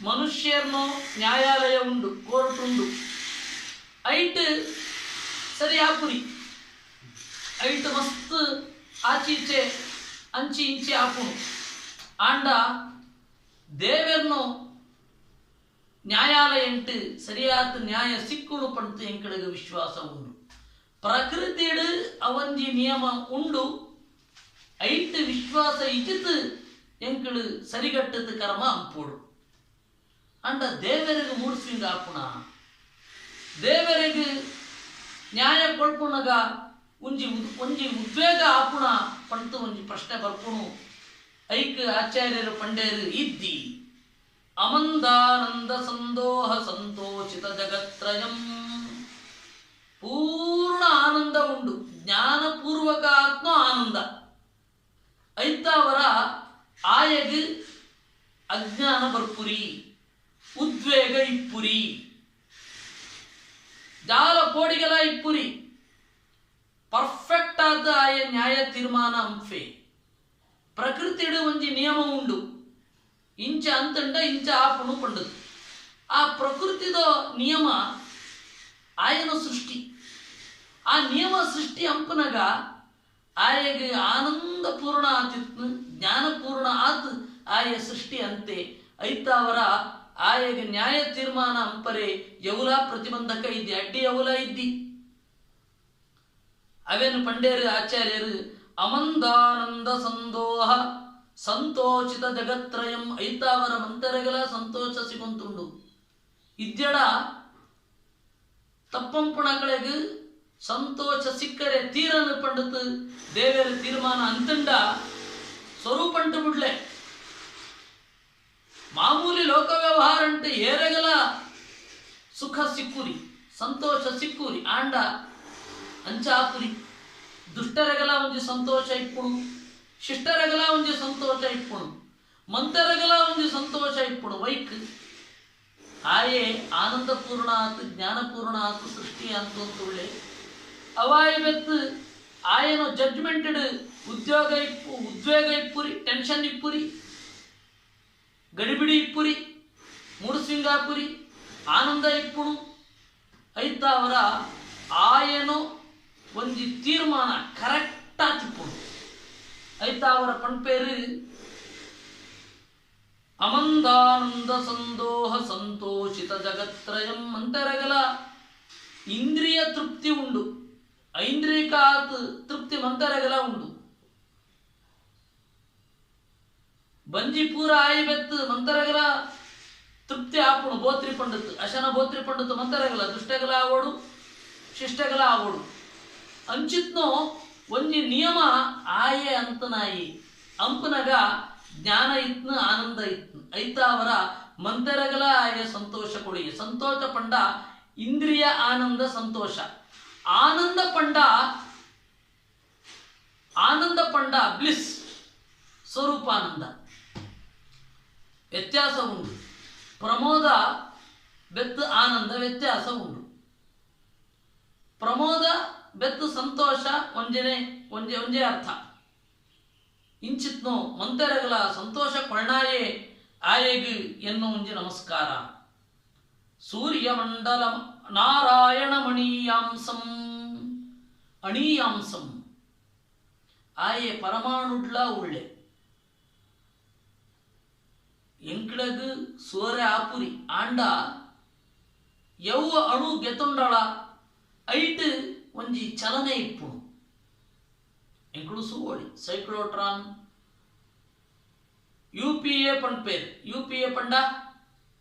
ಮನುಷ್ಯರ್ನೋ ನ್ಯಾಯಾಲಯ ಉಂಡು ಕೋರ್ಟ್ ಉಂಡು ಐಟ್ ಸರಿ ಆಪುರಿ ಐಟ್ ಮಸ್ತ್ ಆಚೀಚೆ ಅಂಚಿ ಇಂಚೆ ಆಪುಣು ಆಂಡ ದೇವೆರ್ನೋ ನ್ಯಾಯಾಲಯ ಎಂಟು ಸರಿಯಾದ ನ್ಯಾಯ ಸಿಕ್ಕುಣು ಪಂತು ಎಂಕಡೆಗೆ ವಿಶ್ವಾಸ ಉಂಡು ಪ್ರಕೃತಿಡು ಅವಂಜಿ ನಿಯಮ ಉಂಡು ಐಟ್ ವಿಶ್ವಾಸ ಇಜಿತ್ ಎಂಕಳು ಸರಿಗಟ್ಟದ ಕರ್ಮ ಅಂಪೋಡು ಅಂಡ ದೇವರಿಗೆ ಮೂಡಿಸ್ವಿಂಗ ಆಪುಣ ದೇವರಿಗೆ ನ್ಯಾಯ ಕೊಳ್ಪುಣಗ ಒಂಜಿ ಉದ್ವೇಗ ಆಪುಣ ಪಂತು ಒಂಜಿ ಪ್ರಶ್ನೆ ಬರ್ಪುಣು ಐಕ್ ಆಚಾರ್ಯರು ಪಂಡೇರು ಇದ್ದಿ ಅಮಂದಾನಂದ ಸಂದೋಹ ಸಂತೋಷಿತ ಜಗತ್ರಯಂ ಪೂರ್ಣ ಆನಂದ ಉಂಡು ಜ್ಞಾನಪೂರ್ವಕ ಆತ್ಮ ಆನಂದ ಐತಾವರ ಆಯಗೆ ಅಜ್ಞಾನ ಬರ್ಪುರಿ ಉದ್ವೇಗ ಇಪ್ಪುರಿ ಜಾಲ ಪೋಡಿಗಲ ಇಪ್ಪುರಿ ಪರ್ಫೆಕ್ಟ್ ಆದ ಆಯ ನ್ಯಾಯ ತೀರ್ಮಾನ ಅಂಫೆ ಪ್ರಕೃತಿಡು ಒಂಜಿ ನಿಯಮ ಉಂಡು ಇಂಚ ಅಂತಂಡ ಇಂಚ ಆಪುಣು ಪಂಡದು ಆ ಪ್ರಕೃತಿದ ನಿಯಮ ಆಯನ ಸೃಷ್ಟಿ ಆ ನಿಯಮ ಸೃಷ್ಟಿ ಅಂಪನಗ ಆಯಗೆ ಆನಂದಪೂರ್ಣ ಆತಿತ್ತು ಜ್ಞಾನಪೂರ್ಣ ಆತ್ ಆಯ ಸೃಷ್ಟಿ ಅಂತೆ ಐತಾವರ ಆಯಗೆ ನ್ಯಾಯ ತೀರ್ಮಾನ ಅಂಪರೆ ಯೌಲ ಪ್ರತಿಬಂಧಕ ಇದ್ದಿ ಅಡ್ಡಿ ಯೌಲ ಇದ್ದಿ ಅವೇನು ಪಂಡೇರು ಆಚಾರ್ಯರು ಅಮಂದಾನಂದ ಸಂದೋಹ ಸಂತೋಷಿತ ಜಗತ್ರಯಂ ಐತಾವರ ಮಂತರಗಲ ಸಂತೋಷ ಸಿಗೊಂತುಂಡು ಇದ್ಯಡ ತಪ್ಪಂಪುಣಗಳಿಗೆ ಸಂತೋಷ ಸಿಕ್ಕರೆ ತೀರನ್ನು ಪಂಡಿತು ದೇವರ ತೀರ್ಮಾನ ಅಂತಂಡ ಸ್ವರೂಪಂಟು ಬಿಡ್ಲೆ ಮಾಮೂಲಿ ಲೋಕ ವ್ಯವಹಾರ ಅಂಟು ಏರೆಗಲ ಸುಖ ಸಿಕ್ಕುರಿ ಸಂತೋಷ ಸಿಕ್ಕುರಿ ಆಂಡ ಅಂಚಾಪುರಿ ದುಷ್ಟರಗಲ ಒಂಜಿ ಸಂತೋಷ ಇಪ್ಪುಣು ಶಿಷ್ಟರಗಲ ಒಂಜಿ ಸಂತೋಷ ಇಪ್ಪುಣು ಮಂತರಗಲ ಒಂಜಿ ಸಂತೋಷ ಇಪ್ಪುಣು ವೈಕ್ ಆಯೇ ಆನಂದಪೂರ್ಣ ಆತು ಜ್ಞಾನಪೂರ್ಣ ಆತು ಸೃಷ್ಟಿ ಅಂತೊಳ್ಳೆ ಅವಾಯ ಬೆತ್ತು ಆಯನ ಜಡ್ಜ್ಮೆಂಟೆಡ್ ಉದ್ವೇಗ ಇಪ್ಪುರಿ ಟೆನ್ಷನ್ ಇಪ್ಪುರಿ ಗಡಿಬಿಡಿ ಇಪ್ಪುರಿ ಮೂಡುಸ್ವಿಂಗಾಪುರಿ ಆನಂದ ಇಪ್ಪುಣು ಐತಾವರ ಆಯನು ಒಂಜಿ ತೀರ್ಮಾನ ಕರೆಕ್ಟ್ ಆತಿಪ್ಪುಣು ಐತಾವರ ಪಂಪೇರು ಅಮಂದಾನಂದ ಸಂದೋಹ ಸಂತೋಷಿತ ಜಗತ್ರಯಂ ಅಂತರಗಲ ಇಂದ್ರಿಯ ತೃಪ್ತಿ ಉಂಡು ಐಂದ್ರಿಕಾತ್ ತೃಪ್ತಿ ಮಂತರಗಲ ಉಂಡು ಬಂಜಿಪೂರ ಆಯಿ ಬೆತ್ತು ಮಂತರಗಲ ತೃಪ್ತಿ ಆಪುಣು ಬೋತ್ರಿ ಪಂಡತ್ತು ಅಶನ ಬೋತ್ರಿ ಪಂಡತ್ತು ಮಂತರಗಲ ದುಷ್ಟಗಲ ಆವೋಡು ಶಿಷ್ಟಗಲ ಆವೋಡು ಅಂಚಿತ್ನೋ ಒಂಜಿ ನಿಯಮ ಆಯೆ ಅಂತನಾಯಿ ಅಂಪನಗ ಜ್ಞಾನ ಇತ್ನು ಆನಂದ ಇತ್ನು ಐತಾವರ ಮಂತರಗಲ ಆಯ ಸಂತೋಷ ಕೊಡಿಗೆ ಸಂತೋಷ ಪಂಡ ಇಂದ್ರಿಯ ಆನಂದ ಸಂತೋಷ ಆನಂದ ಪಂಡ ಬ್ಲಿಸ್ ಸ್ವರೂಪಾನಂದ ವ್ಯತ್ಯಾಸ ಉಂಟು ಪ್ರಮೋದ ಬೆತ್ತು ಆನಂದ ವ್ಯತ್ಯಾಸ ಉಂಟು ಪ್ರಮೋದ ಬೆತ್ತು ಸಂತೋಷ ಒಂಜೇ ಅರ್ಥ ಇಂಚಿತ್ನೋ ಮಂತರಗಲ ಸಂತೋಷ ಕೊಳ್ಳಾಯೇ ಆಯೆಗು ಎನ್ನು ಒಂಜಿ ನಮಸ್ಕಾರ ಸೂರ್ಯಮಂಡಲ ನಾರಾಯಣ ಮಣೀಯಾಂಸಂ ಅಣೀಯಾಂಸಂ ಆಯೆ ಪರಮಾಣುಡ್ಲ ಉಳ್ಳೆ ಎಂಕಡಗು ಸೂರ್ಯ ಆಪುರಿ ಆಂಡ ಯವ್ವ ಅಣು ಗೆತೊಂಡಳ ಐಟ್ ಒಂಜಿ ಚಲನೆ ಇಪ್ಪುಣು ಎಂಕಡು ಸುವೋಳಿ ಸೈಕ್ಲೋಟ್ರಾನ್ ಯುಪಿಎ ಪಂಪೇರ್ ಯುಪಿಎ ಪಂಡ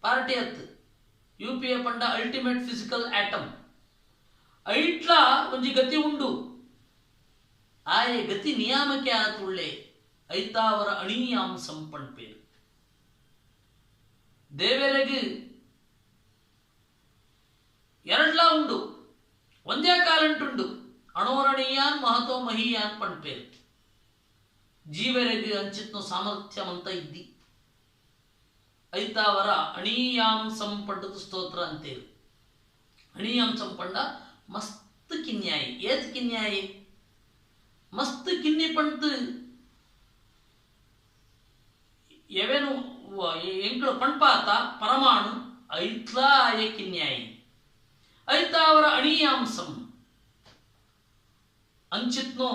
ಪಾರ್ಟಿ ಹತ್ತು ಯುಪಿಎ ಪಂಡ ಅಲ್ಟಿಮೇಟ್ ಫಿಸಿಕಲ್ ಆಟಮ್ ಐಟ್ಲ ಒಂಜಿ ಗತಿ ಉಂಡು ಆಯೆ ಗತಿ ನಿಯಾಮಕ್ಕೆ ಆತುಳ್ಳೆ ಐತಾವರ ಅಣೀಯಾಂಸಂ ಪಂಪೇರು ದೇವರೆಗೆ ಎರಡ್ಲ ಉಂಡು ಒಂದೇ ಕಾಲಂಟುಂಡು ಅಣೋರಣೀಯಾನ್ ಮಹತೋ ಮಹೀಯಾನ್ ಪಂಪೇರು ಜೀವರೆಗೆ ಅಂಚಿತ್ನು ಸಾಮರ್ಥ್ಯವಂತ ಇದ್ದಿ ಐತಾವರ ಅಣೀಯಾಂಸಂ ಪಂಡದು ಸ್ತೋತ್ರ ಅಂತೇರು ಅಣೀಯಾಂಸಂ ಪಂಡ ಮಸ್ತ್ ಕಿನ್ಯಾಯಿ ಏತ್ ಕಿನ್ಯಾಯಿ ಮಸ್ತ್ ಕಿನ್ನಿ ಪಂಟ್ ಎವೆನು ಎಂಕಳು ಪಂಪಾತ ಪರಮಾಣು ಐತ್ಲ ಆಯೆ ಕಿನ್ಯಾಯಿ ಐತಾವರ ಅಣೀಯಾಂಸಂ ಅಂಚಿತ್ನೋ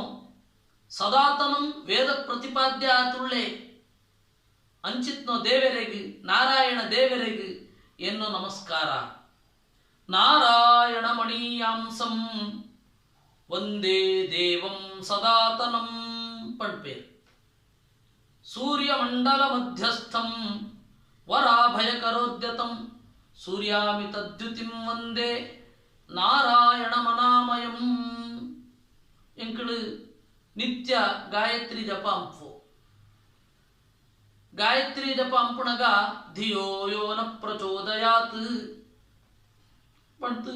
ಸದಾತನಂ ವೇದ ಪ್ರತಿಪಾದ್ಯ ಆತುಳ್ಳೆ ಅಂಚಿತ್ನೋ ದೇವರೆಗೆ ನಾರಾಯಣ ದೇವರೆಗೆ ಎನ್ನು ನಮಸ್ಕಾರ ನಾರಾಯಣ ಮಣೀಯಾಂಸಂ ವಂದೇ ದೇವಂ ಸದಾತನಂ ಪಂಪೇರು ಸೂರ್ಯಮಂಡಲ ಮಧ್ಯಸ್ಥಂ ವರಾಭಯಕರೋದ್ಯತಂ ಸೂರ್ಯಾಮಿತದ್ಯುತಿಂ ವಂದೇ ನಾರಾಯಣ ಮನಾಮಯಂ ಎಂಕಳು ನಿತ್ಯ ಗಾಯತ್ರಿ ಜಪ ಅಂಪು ಗಾಯತ್ರಿ ಜಪ ಅಂಪುಣಗ ಧಿಯೋ ಯೋ ನ ಪ್ರಚೋದಯಾತ್ ಪಂತು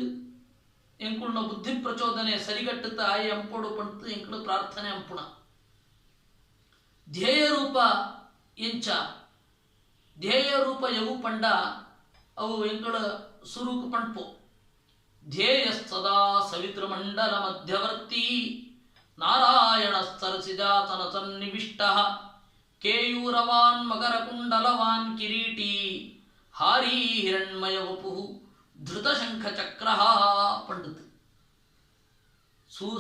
ಎಂಕುಳ್ನ ಬುದ್ಧಿ ಪ್ರಚೋದನೆ ಸರಿಗಟ್ಟುತ್ತ ಆಯೆ ಅಂಪೋಡು ಪಂತು ಎಂಕಳು ಪ್ರಾರ್ಥನೆ ಅಂಪುಣ ಧ್ಯೇಯ ರೂಪ ಎಂಚ ಧ್ಯೇಯ ರೂಪ ಯವು ಪಂಡ ಅವು ಎಂಕಳ ಸುರುಕು ಪಂಪು ಧ್ಯೇಯ ಸದಾ ಸವಿತೃಮಂಡಲ ಮಧ್ಯವರ್ತಿ ನಾರಾಯಣ ಸರಸಿಜಾತನ ಸನ್ನಿವಿಷ್ಟ ಕೇಯೂರವಾನ್ ಮಕರಕುಂಡಲವಾನ್ ಕಿರೀಟಿ ಹಾರಿ ಹಿರಣ್ಮಯ ವಪು ಧೃತಶಂಖ ಚಕ್ರ ಪಂಡಿತ್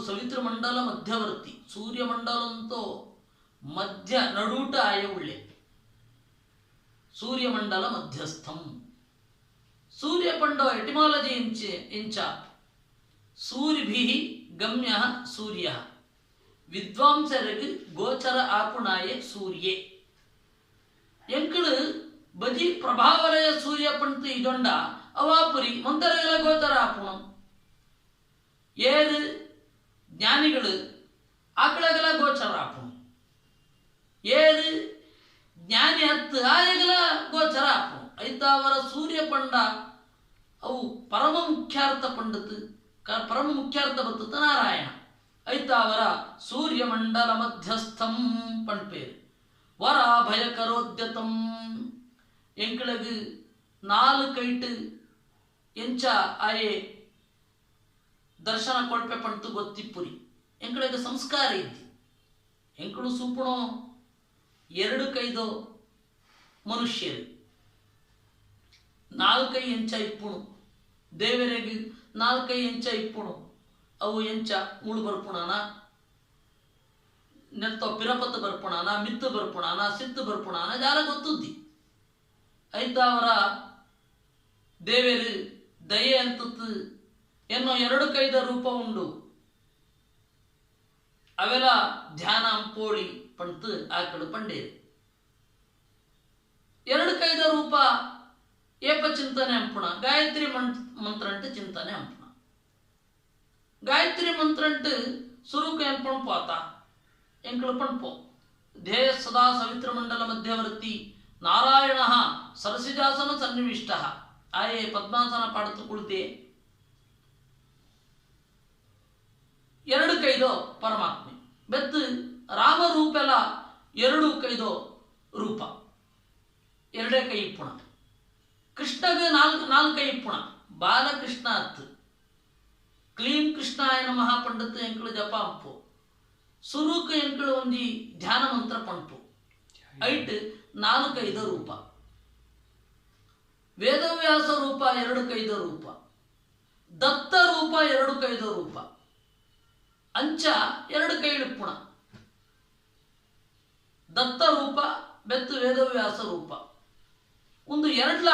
ಸವಿತೃಮಂಡಲ ಮಧ್ಯವರ್ತಿ ಸೂರ್ಯಮಂಡಲಂತೋ ಮಧ್ಯ ನಡೂಟ ಆಯ ಉಳ್ಳೆ ಸೂರ್ಯಮಂಡಲ ಮಧ್ಯಸ್ಥಂ ಸೂರ್ಯಪಂಡ ಎಟಿಮಾಲಜಿ ಇಂಚ ಸೂರ್ಯಭಿ ಗಮ್ಯ ಸೂರ್ಯ ವಿದ್ವಾಂಸರಿಗೆ ಗೋಚರ ಆಪುಣಾಯ ಸೂರ್ಯೆ ಎಂಕಳು ಬಜಿ ಪ್ರಭಾವಲಯ ಸೂರ್ಯ ಪಂತು ಇದೊಂಡ ಅವಾಪುರಿ ಮಂತರಗಳ ಗೋಚರ ಆಪುಣಂ ಏರು ಜ್ಞಾನಿಗಳು ಆಕಳಗಲ ಗೋಚರ ಆಪುಣಂ ಏರು ಜ್ಞಾನಿ ಹತ್ತು ಆಯಗಲ ಗೋಚರ ಆಪುಣಂ ಐತಾವರ ಸೂರ್ಯ ಪಂಡ ಅವು ಪರಮ ಮುಖ್ಯಾರ್ಥ ಪಂಡಿತ್ ಪರಮ ಮುಖ್ಯಾರ್ಥ ಬರ್ತದ ನಾರಾಯಣ ಐತಾವರ ಸೂರ್ಯಮಂಡಲ ಮಧ್ಯಸ್ಥಂ ಪಂಪೇರು ವರ ಭಯಕರೋದ್ಯತಂ ಎಂಕಳಗು ನಾಲು ಕೈಟ್ ಎಂಚ ಆಯೆ ದರ್ಶನ ಕೊಳ್ಪೆ ಪಂಟು ಗೊತ್ತಿಪ್ಪುರಿ ಎಂಕಳಗೆ ಸಂಸ್ಕಾರ ಇದ್ದಿ ಎಂಕಳು ಸೂಪುಣೋ ಎರಡು ಕೈದೋ ಮನುಷ್ಯರು ನಾಲ್ಕೈ ಎಂಚ ಇಪ್ಪುಣು ದೇವರಿಗೆ ನಾಲ್ಕೈ ಎಂಚ ಇಪ್ಪುಣು ಅವು ಎಂಚ ಮುಳು ಬರ್ಪುಣಾನ ನೆತ್ತೋ ಪಿರಪತ್ತು ಬರ್ಪುಣಾನ ಮಿತ್ತು ಬರ್ಪುಣಾನ ಸಿತ್ತು ಬರ್ಪುಣಾನ ಜಾಲ ಗೊತ್ತುದ್ದಿ ಐತಾವರ ದೇವರು ದಯೆ ಅಂತತ್ತು ಎನ್ನೋ ಎರಡು ಕೈದ ರೂಪ ಉಂಡು ಅವೆಲ್ಲ ಧ್ಯಾನ ಅಂಪೋಳಿ ಪಂತು ಆಕಳು ಪಂಡೇರು ಎರಡು ಕೈದ ರೂಪ ಏಪ ಚಿಂತನೆ ಅಂಪುಣ ಗಾಯತ್ರಿ ಮಂತ್ರ ಅಂಟು ಚಿಂತನೆ ಅಂಪುಣ ಗಾಯತ್ರಿ ಮಂತ್ರ ಅಂಟು ಸುರುಕ ಎನ್ಪಣ್ ಪಾತ ಎಂಕಳು ಪಣ್ಪೋ ಧ್ಯೇಯ ಸದಾ ಸವಿತೃಮಂಡಲ ಮಧ್ಯವರ್ತಿ ನಾರಾಯಣ ಸರಸಿಜಾಸನ ಸನ್ನಿವಿಷ್ಟ ಆಯೇ ಪದ್ಮಾಸನ ಪಾಡುತ್ತ ಕುಳಿತೆ ಎರಡು ಕೈದೋ ಪರಮಾತ್ಮೆ ಬೆತ್ತು ರಾಮರೂಪೆಲ್ಲ ಎರಡು ಕೈದೋ ರೂಪ ಎರಡೇ ಕೈ ಇಪ್ಪುಣ ಕೃಷ್ಣಗೆ ನಾಲ್ಕೈ ಇಪ್ಪುಣ ಬಾಲಕೃಷ್ಣ ಅತ್ತು ಕ್ಲೀಂ ಕೃಷ್ಣಾಯ ನಮಃ ಪಂಡಿತ್ ಎಂಕಳು ಜಪ ಅಂಪು ಸುರುಕ ಎಂಕಳು ಒಂಜಿ ಧ್ಯಾನ ಮಂತ್ರ ಪಂಪು ಐಟ್ ನಾಲ್ಕೈದ ರೂಪ ವೇದವ್ಯಾಸ ರೂಪ ಎರಡು ಕೈದ ರೂಪ ದತ್ತ ರೂಪ ಎರಡು ಕೈದ ರೂಪ ಅಂಚ ಎರಡು ಕೈಲಿಪ್ಪುಣ ದತ್ತ ರೂಪ ಬೆತ್ತು ವೇದವ್ಯಾಸ ರೂಪ ಒಂದು ಎರಡ್ಲ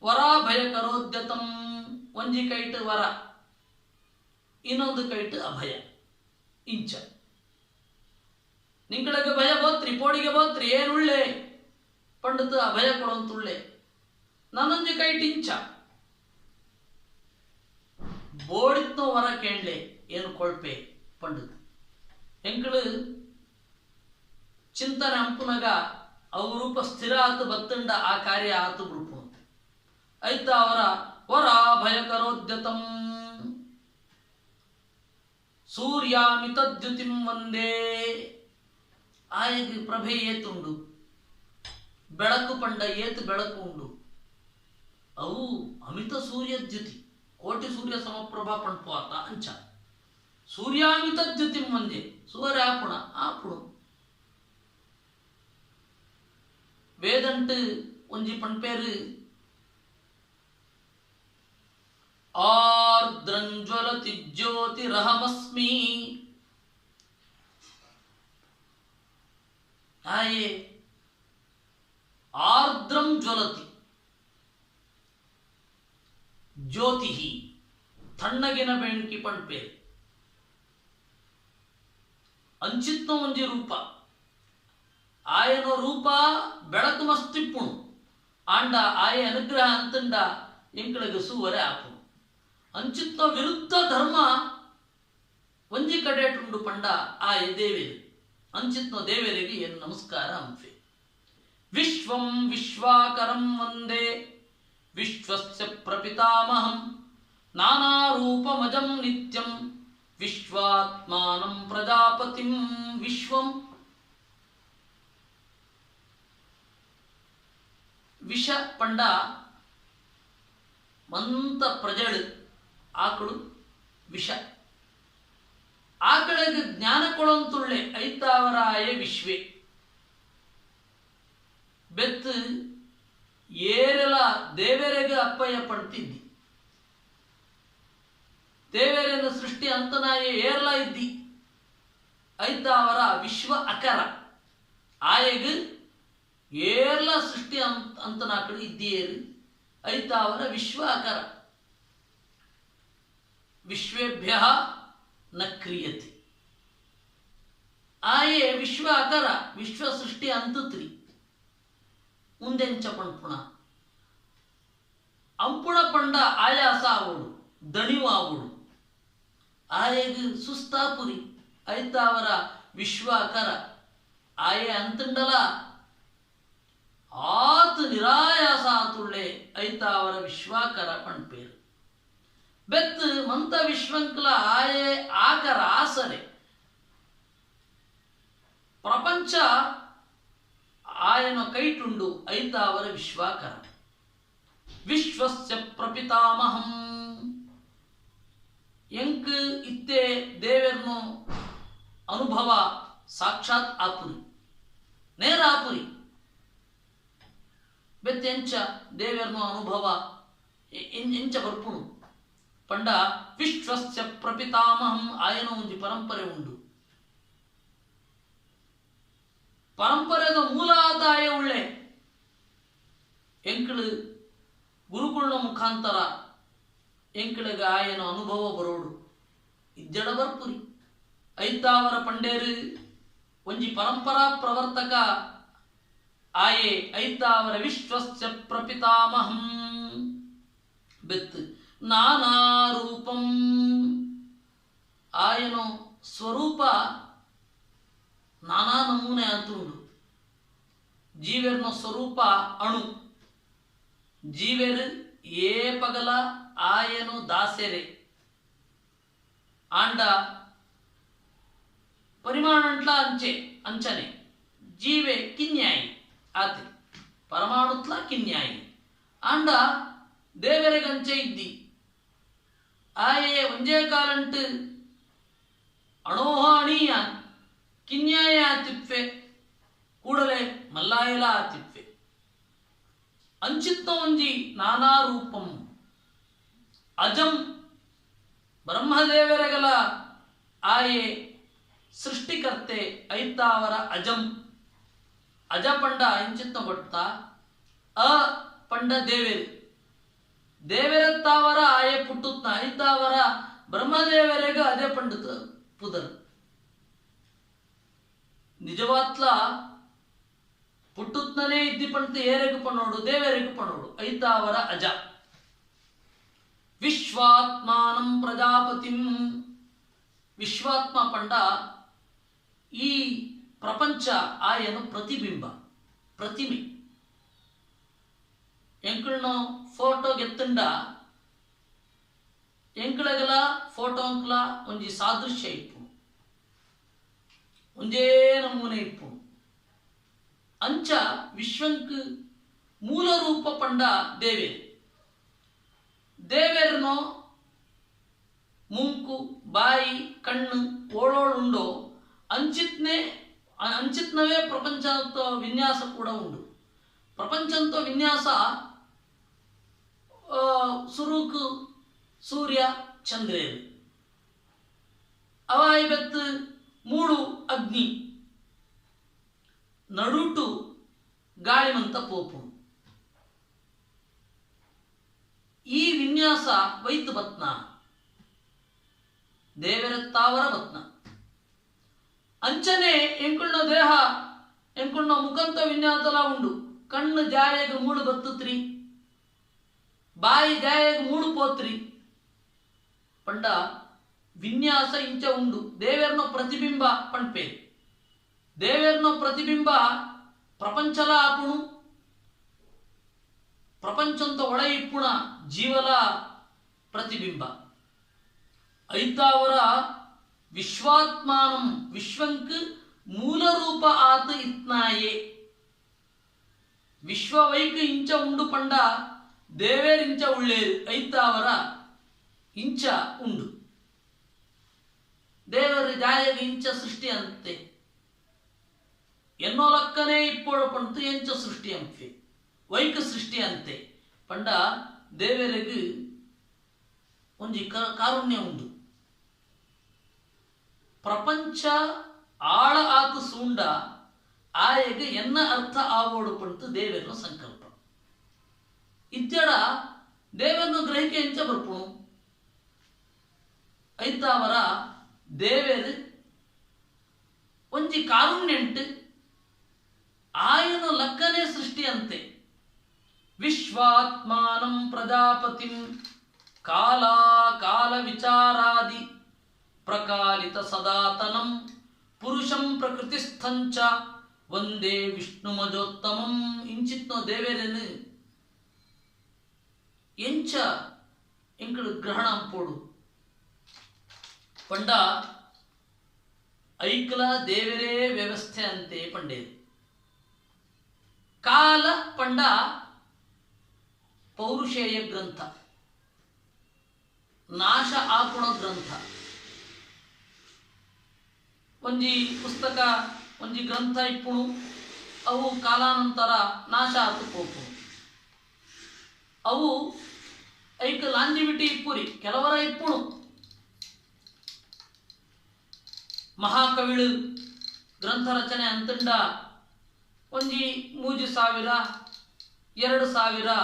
ವರ ಭಯಕರೋದ್ಯತಂ ಒಂಜಿ ಕೈಟ್ ವರ ಇನ್ನೊಂದು ಕೈಟ್ ಅಭಯ ಇಂಚ ನಿಂಗಳಿಗೆ ಭಯ ಬೋತ್ರಿ ಪೋಡಿಗೆ ಬೋತ್ರಿ ಏನುಳ್ಳೆ ಪಂಡಿತ ಅಭಯ ಕೊಡಂತುಳ್ಳೆ ನನ್ನೊಂಜಿ ಕೈಟ್ ಇಂಚ ಬೋಡಿತ್ನೋ ವರ ಕೇಳಲೆ ಏನು ಕೊಳ್ಪೆ ಪಂಡಿತ ಎಂಕಳು ಚಿಂತನೆ ಅಂಪುನಗ ಅವು ರೂಪ ಸ್ಥಿರ ಆತು ಬತ್ತಂಡ ಆ ಕಾರ್ಯ ಆತು ಬಿಡ್ಪು ಐತ ಅವರ ವರ ಭಯಕರೋದ್ಯತಂ ಸೂರ್ಯಾಮಿತದ್ಯುತಿಂ ವಂದೇ ಆಯಗೆ ಪ್ರಭೆ ಏತುಂಡು ಬೆಳಕು ಪಂಡ ಏತು ಬೆಳಕು ಉಂಡು ಅವು ಅಮಿತ ಸೂರ್ಯದ್ಯುತಿ ಕೋಟಿ ಸೂರ್ಯ ಸಮಪ್ರಭಾ ಪಂಪು ಆತ ಅಂಚ ಸೂರ್ಯಾಮಿತದ್ಯುತಿಂ ವಂದೇ ಸೂರ್ಯ ಆಪುಣ ಆಪುಣ வேதன்ட்டு ஒஞ்சி பண்பேரு ஆர்த்ரஞ்ஜ்வலதி ஜோதிரஹமஸ்மி ஆயே ஆர்த்ரம் ಜ್ವಲತಿ ಜ್ಯೋತಿಹಿ ತಣ್ಣಗಿನ ಬೆಂಕಿ ಪಣ್ಪೇರು ಅಂಚಿತ್ನ ಒಂಜಿ ರೂಪ ಆಯನ ರೂಪ ಬೆಳಕು ಮಸ್ತಿಪ್ಪುಣು ಆಂಡ ಆಯ ಅನುಗ್ರಹ ಅಂತಂಡ ಎಂಕಳಿಗೆ ಸುವರೆ ಆಪುಣು ಅಂಚಿತ್ನ ವಿರುದ್ಧ ಧರ್ಮ ಒಂಜಿ ಕಡೆಟುಂಡು ಪಂಡ ಆಯ ದೇವೇರಿ ಅಂಚಿತ್ನ ದೇವೇರಿಗೆ ಏನು ನಮಸ್ಕಾರ ಅಂಪೆ ವಿಶ್ವಂ ವಿಶ್ವಾಕರಂ ವಂದೇ ವಿಶ್ವಸ್ಯ ಪ್ರಪಿತಾಮಹಂ ನಾನಾರೂಪಮಜಂ ನಿತ್ಯಂ ವಿಶ್ವಾತ್ಮಾನಂ ಪ್ರಜಾಪತಿಂ ವಿಶ್ವಂ ವಿಷ ಪಂಡ ಮಂತ ಪ್ರಜಳು ಆಕಳು ವಿಷ ಆಕಳಿಗೆ ಜ್ಞಾನ ಕೊಳಂತುಳ್ಳೆ ಐತಾವರ ಆಯೆ ವಿಶ್ವೇ ಬೆತ್ತು ಏರೆಲ ದೇವರಿಗೆ ಅಪ್ಪಯ್ಯ ಪಡ್ತಿದ್ದಿ ದೇವರೇನ ಸೃಷ್ಟಿ ಅಂತನಾಯೇ ಏರ್ಲ ಇದ್ದಿ ಐತಾವರ ವಿಶ್ವ ಅಕರ ಆಯೆಗೆ ಏರ್ಲ ಸೃಷ್ಟಿ ಅಂತನಾಕಳು ಇದ್ದೀಯೇರು ಐತಾವರ ವಿಶ್ವ ಅಕರ ವಿಶ್ವೇಭ್ಯ ನ ಕ್ರಿಯತೆ ಆಯೆ ವಿಶ್ವ ಅಕರ ವಿಶ್ವ ಸೃಷ್ಟಿ ಅಂತತ್ರಿ ಮುಂದೆಂಚ ಪಣ್ಪುಣ ಅಂಪುಣ ಪಂಡ ಆಯಾಸ ಆವಡು ದಣಿವು ಆವಡು ಆಯೆಗೆ ಸುಸ್ತಾಪುರಿ ಐತಾವರ ವಿಶ್ವ ಅಕರ ಆಯೆ ಅಂತಂಡಲ ಆತು ನಿರಾಯಾಸ ಆತುಳ್ಳೆ ಐತಾವರ ವಿಶ್ವಾಕರ ಪಣ್ಪೇರು ಬೆತ್ತು ಮಂತ ವಿಶ್ವಂಕಲ ಆಯೆ ಆಕರ ಆಸರೆ ಪ್ರಪಂಚ ಆಯನ ಕೈಟುಂಡು ಐತಾವರ ವಿಶ್ವಾಕರ ವಿಶ್ವಸ್ಯ ಪ್ರಪಿತಾಮಹಂ ಎಂಕ್ ಇತ್ತೆ ದೇವರನ್ನು ಅನುಭವ ಸಾಕ್ಷಾತ್ ಆಪುರಿ ನೇರ ಆಪುರಿ ಬೆತ್ತೆಂಚ ದೇವರನ್ನು ಅನುಭವ ಎಂಚ ಬರ್ಪುಣು ಪಂಡ ವಿಶ್ವಸ್ಯ ಪ್ರಪಿತಾಮಹಂ ಆಯನ ಒಂಜಿ ಪರಂಪರೆ ಉಂಡು ಪರಂಪರೆದ ಮೂಲ ಆದಾಯ ಉಳ್ಳೆ ಎಂಕಳು ಗುರುಕುಲನ ಮುಖಾಂತರ ಎಂಕಳಿಗೆ ಆಯನ ಅನುಭವ ಬರೋಡು ಇಜ್ಜಡ ಬರ್ಪುರಿ ಐತಾವರ ಪಂಡೇರು ಒಂಜಿ ಪರಂಪರಾ ಪ್ರವರ್ತಕ ಆಯೆ ಐತಾವರ ವಿಶ್ವಸ್ಯ ಪ್ರಪಿತಾಮಹಂ ಬೆತ್ತು ನಾನಾ ರೂಪಂ ಆಯನು ಸ್ವರೂಪ ನಾನಾ ನಮೂನೆ ಅಂತುಂಡು ಜೀವೆರ್ನ ಸ್ವರೂಪ ಅಣು ಜೀವೆರು ಏ ಪಗಲ ಆಯನು ದಾಸೆರೆ ಆಂಡ ಪರಿಮಾಣಂಟ್ಲ ಅಂಚನೆ ಜೀವೆ ಕಿನ್ಯಾಯಿ ಆತಿ ಪರಮಾಣುತ್ಲ ಕಿನ್ಯಾಯಿ ಆಂಡ ದೇವರೆಗಂಚೆ ಇದ್ದಿ ಆಯೆ ಒಂಜೇ ಕಾಲಂಟು ಅಣೋಹ ಅಣೀಯಾನ್ ಕಿನ್ಯಾಯ ಆತಿಪ್ಪೆ ಕೂಡಲೇ ಮಲ್ಲಾಯಲ ಆತಿಪ್ಪೆ ಅಂಚಿತ್ತ ಒಂಜಿ ನಾನಾ ರೂಪಂ ಅಜಂ ಬ್ರಹ್ಮದೇವರೆಗಲ ಆಯೆ ಸೃಷ್ಟಿಕರ್ತೆ ಐತಾವರ ಅಜಂ ಅಜ ಪಂಡ ಇಂಚಿತ್ತ ಗೊತ್ತ ಅ ಪಂಡ ದೇವೇರು ದೇವೆರತ್ತಾವರ ಆಯೆ ಪುಟ್ಟುತ್ನ ಐತಾವರ ಬ್ರಹ್ಮದೇವರೆಗ ಅದೇ ಪಂಡಿತ ಪುದರ್ ನಿಜವಾತ್ಲ ಪುಟ್ಟುತ್ನೇ ಇದ್ದಿ ಪಂಡಿತ ಏರೆಗು ಪಣೋಡು ದೇವರೆಗು ಪಣೋಡು ಐತಾವರ ಅಜ ವಿಶ್ವಾತ್ಮಾನಂ ಪ್ರಜಾಪತಿಂ ವಿಶ್ವಾತ್ಮ ಪಂಡ ಈ ಪ್ರಪಂಚ ಆಯನು ಪ್ರತಿಬಿಂಬ ಪ್ರತಿಮೆ ಎಂಕಳನ ಫೋಟೋ ಗೆತ್ತಂಡ ಎಂಕಳಗಲ ಫೋಟೋ ಅಂಕಲ ಒಂಜಿ ಸಾದೃಶ್ಯ ಇಪ್ಪು ಒಂಜೇ ನಮೂನೆ ಇಪ್ಪು ಅಂಚ ವಿಶ್ವಂಕ್ ಮೂಲ ರೂಪ ಪಂಡ ದೇವೇರು ದೇವೇರನೋ ಮುಂಕು ಬಾಯಿ ಕಣ್ಣು ಓಳೋಳುಂಡೋ ಅಂಚಿತ್ನವೇ ಪ್ರಪಂಚದ ವಿನ್ಯಾಸ ಕೂಡ ಉಂಡು ಪ್ರಪಂಚಂತ ವಿನ್ಯಾಸ ಸುರುಕು ಸೂರ್ಯ ಚಂದ್ರೇರು ಅವಾಯಿ ಬೆತ್ತು ಮೂಡು ಅಗ್ನಿ ನಡುಟು ಗಾಳಿಮಂತ ಪೋಪು ಈ ವಿನ್ಯಾಸ ವೈತ್ ಬತ್ನ ದೇವರತ್ತಾವರ ಬತ್ನ ಅಂಚನೆ ಎಂಕುಳ್ನ ದೇಹ ಎಂಕುಳ್ನ ಮುಖಂತ ವಿನ್ಯಾಸಲ ಉಂಡು ಕಣ್ಣು ಜಾಯಗ ಮೂಡು ಬತ್ತುತ್ರಿ ಬಾಯಿ ಜಾಯಗ ಮೂಡು ಪೋತ್ರಿ ಪಂಡ ವಿನ್ಯಾಸ ಇಂಚ ಉಂಡು ದೇವೇರ್ನ ಪ್ರತಿಬಿಂಬ ಪಣ್ಪೆ ದೇವೇರ್ನ ಪ್ರತಿಬಿಂಬ ಪ್ರಪಂಚಲ ಆಪುಣು ಪ್ರಪಂಚಂತ ಒಳ ಇಪ್ಪುಣ ಜೀವಲ ಪ್ರತಿಬಿಂಬ ಐತಾವರ ವಿಶ್ವಾತ್ಮಾನಂ ವಿಶ್ವಂಕ್ ಮೂಲ ರೂಪ ಆತ ಇತ್ನಾಯೇ ವಿಶ್ವವೈಕ ಇಂಚ ಉಂಡು ಪಂಡ ದೇವೇರ್ ಇಂಚ ಉಳ್ಳೇರು ಐತಾವರ ಇಂಚ ಉಂಡು ದೇವರು ಜಾಯಗೆ ಇಂಚ ಸೃಷ್ಟಿ ಅಂತೆ ಎನ್ನೋ ಲಕ್ಕನೇ ಇಪ್ಪೋಡು ಪಂತು ಎಂಚ ಸೃಷ್ಟಿ ಅಂತೆ ವೈಕ ಸೃಷ್ಟಿ ಅಂತೆ ಪಂಡ ದೇವರಿಗೆ ಒಂಜಿ ಕಾರುಣ್ಯ ಉಂಡು ಪ್ರಪಂಚ ಆಳ ಆತು ಸೂಂಡ ಆಯಗೆ ಎನ್ನ ಅರ್ಥ ಆಗೋಡು ಪಂತು ದೇವರ ಸಂಕಲ್ಪ ಇತ್ಯಡ ದೇವರನ್ನು ಗ್ರಹಿಕೆ ಎಂಚ ಬರ್ಪುಣು ಐತಾವರ ದೇವೇರು ಒಂಜಿ ಕಾರುಣ್ಯಂಟು ಆಯನ ಲಕ್ಕನೇ ಸೃಷ್ಟಿ ಅಂತೆ ವಿಶ್ವಾತ್ಮಾನಂ ಪ್ರಜಾಪತಿಂ ಕಾಲಾ ಕಾಲ ವಿಚಾರಾದಿ ಪ್ರಕಾಲಿತ ಸದಾತನಂ ಪುರುಷಂ ಪ್ರಕೃತಿಸ್ಥಂಚ ಒಂದೇ ವಿಷ್ಣುಮಜೋತ್ತಮಂ ಇಂಚಿತ್ನೋ ದೇವೇರೇನು ಎಂಚ ಎಂಕಳು ಗ್ರಹಣ ಅಂಪೋಡು ಪಂಡ ಐಕ್ಲ ದೇವರೇ ವ್ಯವಸ್ಥೆ ಅಂತೆ ಪಂಡೇರು ಕಾಲ ಪಂಡ ಪೌರುಷೇಯ ಗ್ರಂಥ ನಾಶ ಆಪುಣ ಗ್ರಂಥ ಒಂಜಿ ಪುಸ್ತಕ ಒಂಜಿ ಗ್ರಂಥ ಇಪ್ಪುಣು ಅವು ಕಾಲಾನಂತರ ನಾಶ ಆತು ಪೋಪುಣು ಅವು ಐಕ ಲಾಂಜಿವಿಟಿ ಇಪ್ಪುರಿ ಕೆಲವರ ಇಪ್ಪುಣು ಮಹಾಕವಿಳು ಗ್ರಂಥ ರಚನೆ ಅಂತಂಡ ಒಂಜಿ 3000 2000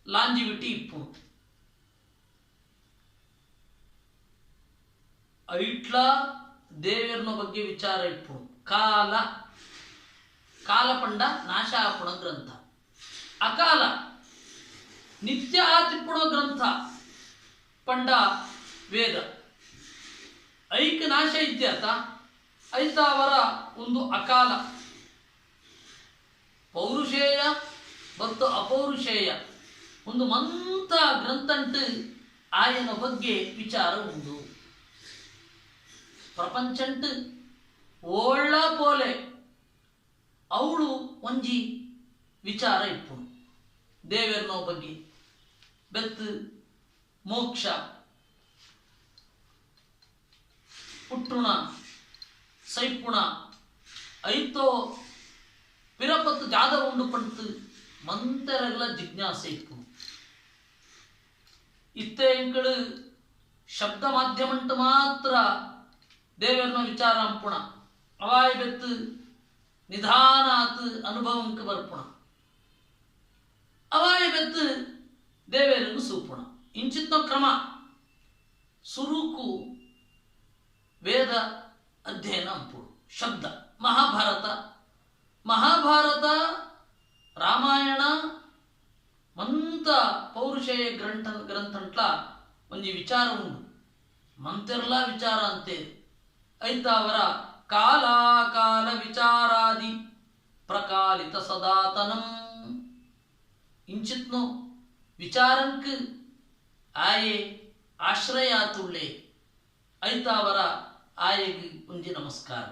ಲಾಂಜಿವಿಟಿ ಇಪ್ಪುಣು ಐಟ್ಲ ದೇವರನ ಬಗ್ಗೆ ವಿಚಾರ ಇಪ್ಪುಣು ಕಾಲ ಕಾಲ ಪಂಡ ನಾಶ ಆಪುಣ ಗ್ರಂಥ ಅಕಾಲ ನಿತ್ಯ ಆತಿಪ್ಪುಣ ಗ್ರಂಥ ಪಂಡ ವೇದ ಐಕ ನಾಶ ಇದ್ಯಾತ ಐತಾವರ ಒಂದು ಅಕಾಲ ಪೌರುಷೇಯ ಮತ್ತು ಅಪೌರುಷೇಯ ಒಂದು ಮಂತ ಗ್ರಂಥಂಟು ಆಯನ ಬಗ್ಗೆ ವಿಚಾರ ಉಂಟು ಪ್ರಪಂಚಂಟು ಓಳ್ಳ ಪೋಲೆ ಅವಳು ಒಂಜಿ ವಿಚಾರ ಇಪ್ಪುಣು ದೇವರನೋ ಬಗ್ಗೆ ಬೆತ್ತು ಮೋಕ್ಷ ಪುಟ್ಟುಣ ಸೈಪುಣ ಐತೋ ಪಿರಪತ್ತು ಜಾದ ಉಂಡು ಪಂತು ಮಂತರಗಳ ಜಿಜ್ಞಾಸೆ ಇಪ್ಪುಣು ಇತ್ತೆ ಎಂಕಳು ಶಬ್ದ ಮಾಧ್ಯಮಂಟು ಮಾತ್ರ ದೇವರನ ವಿಚಾರ ಅಂಪುಣ ಅವಾಯ್ ಬೆತ್ತು ನಿಧಾನ ಆತು ಅನುಭವಂಕ ಬರ್ಪುಣ ಅವಾಯ ಬೆತ್ತು ದೇವೇರನ್ನು ಸೂಪುಣ ಇಂಚಿತ್ನ ಕ್ರಮ ಸುರುಕು ವೇದ ಅಧ್ಯಯನ ಅಂಪುಡು ಶಬ್ದ ಮಹಾಭಾರತ ರಾಮಾಯಣ ಮಂತ ಪೌರುಷೇಯ ಗ್ರಂಥಂಟ್ಲ ಒಂಜಿ ವಿಚಾರ ಉಂಡು ಮಂತೆರ್ಲ ವಿಚಾರ ಅಂತೆ ಐತಾವರ ಕಾಲ ವಿಚಾರಾದಿ ಪ್ರಕಾಲಿತ ಸದಾತನಂ ಇಂಚಿತ್ನೋ ವಿಚಾರಂಕ್ ಆಯೆ ಆಶ್ರಯ ತುಳ್ಳೆ ಐತಾವರ ಆಯೆಗೆ ಒಂಜಿ ನಮಸ್ಕಾರ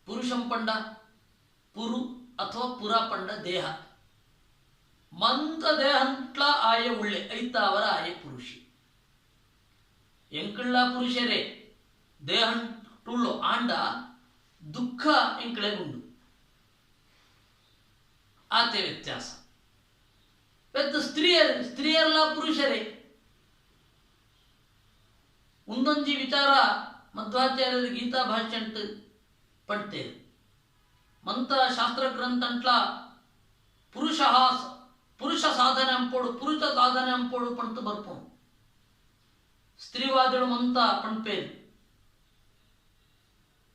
ಪುರುಷಂ ಪಂಡ ಪುರು ಅಥವಾ ಪುರ ಪಂಡ ದೇಹ ಮಂತ ದೇಹಂಟ್ಲ ಆಯೆ ಉಳ್ಳೆ ಐತಾವರ ಆಯೆ ಪುರುಷಿ ಎಂಕಳ್ಳ ಪುರುಷರೇ ದೇಹಂಟುಳ್ಳು ಆಂಡ ದುಃಖ ಎಂಕಳೆ ಉಂಡು ಆತೆ ವ್ಯತ್ಯಾಸ ಬೆತ್ತ ಸ್ತ್ರೀಯರ್ಲ ಪುರುಷರೇ ಒಂದೊಂಜಿ ವಿಚಾರ ಮಧ್ವಾಚಾರ್ಯರ ಗೀತಾ ಭಾಷ್ಯಂಟ್ ಪಡ್ತೇವೆ ಮಂತ ಶಾಸ್ತ್ರ ಗ್ರಂಥಂಟ್ಲ ಪುರುಷ ಸಾಧನೆ ಅಂಪೋಡು ಪಂತು ಬರ್ಪೋಣು ಸ್ತ್ರೀವಾದಿಗಳು ಮಂತ ಪಂಪೇರು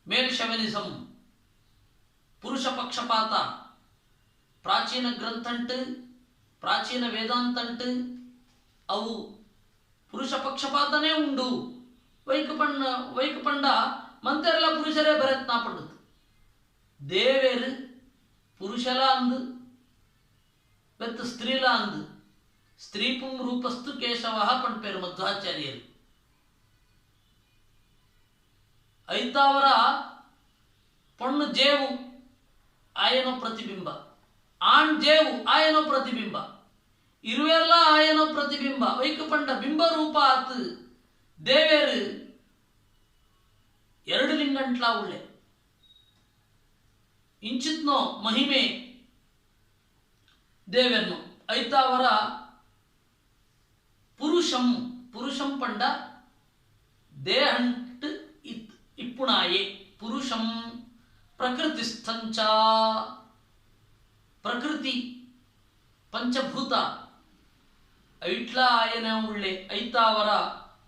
ಮೇಲ್ ಶವೆನಿಸಂ ಪುರುಷ ಪಕ್ಷಪಾತ ಪ್ರಾಚೀನ ಗ್ರಂಥಂಟು ಪ್ರಾಚೀನ ವೇದಾಂತಂಟು ಅವು ಪುರುಷ ಪಕ್ಷಪಾತನೇ ಉಂಡು ವೈಕ ಪಂಡ ಮಂತೆರೆಲ್ಲ ಪುರುಷರೇ ಬರತ್ನಾ ಪಂಡದು ದೇವೇರು ಪುರುಷಲ ಅಂದು ಬೆತ್ತು ಸ್ತ್ರೀಲ ಅಂದು ಸ್ತ್ರೀಪುಂ ರೂಪಸ್ತು ಕೇಶವ ಪಂಪೇರು ಮಧ್ವಾಚಾರ್ಯರು ಐತಾವರ ಪಣ್ಣು ಜೇವು ಆಯನೋ ಪ್ರತಿಬಿಂಬ ಆಣ್ ಜೇವು ಆಯನೋ ಪ್ರತಿಬಿಂಬ ಇರುವೆಲ್ಲ ಆಯನೋ ಪ್ರತಿಬಿಂಬ ವೈಕ ಪಂಡ ಬಿಂಬ ರೂಪ ಆತು ದೇವೇರು ಎರಡು ಲಿಂಗಂಟ್ಲ ಉಳ್ಳೆ ಇಂಚಿತ್ನೋ ಮಹಿಮೆ ದೇವೇರ್ನು ಐತಾವರ ಪುರುಷಂ ಪುರುಷಂ ಪಂಡ ದೇಹಂಟ್ ಇಪ್ಪುಣಾಯೆ ಪುರುಷಂ ಪ್ರಕೃತಿಸ್ಥಂಚ ಪ್ರಕೃತಿ ಪಂಚಭೂತ ಐಟ್ಲ ಆಯನ ಉಳ್ಳೆ ಐತಾವರ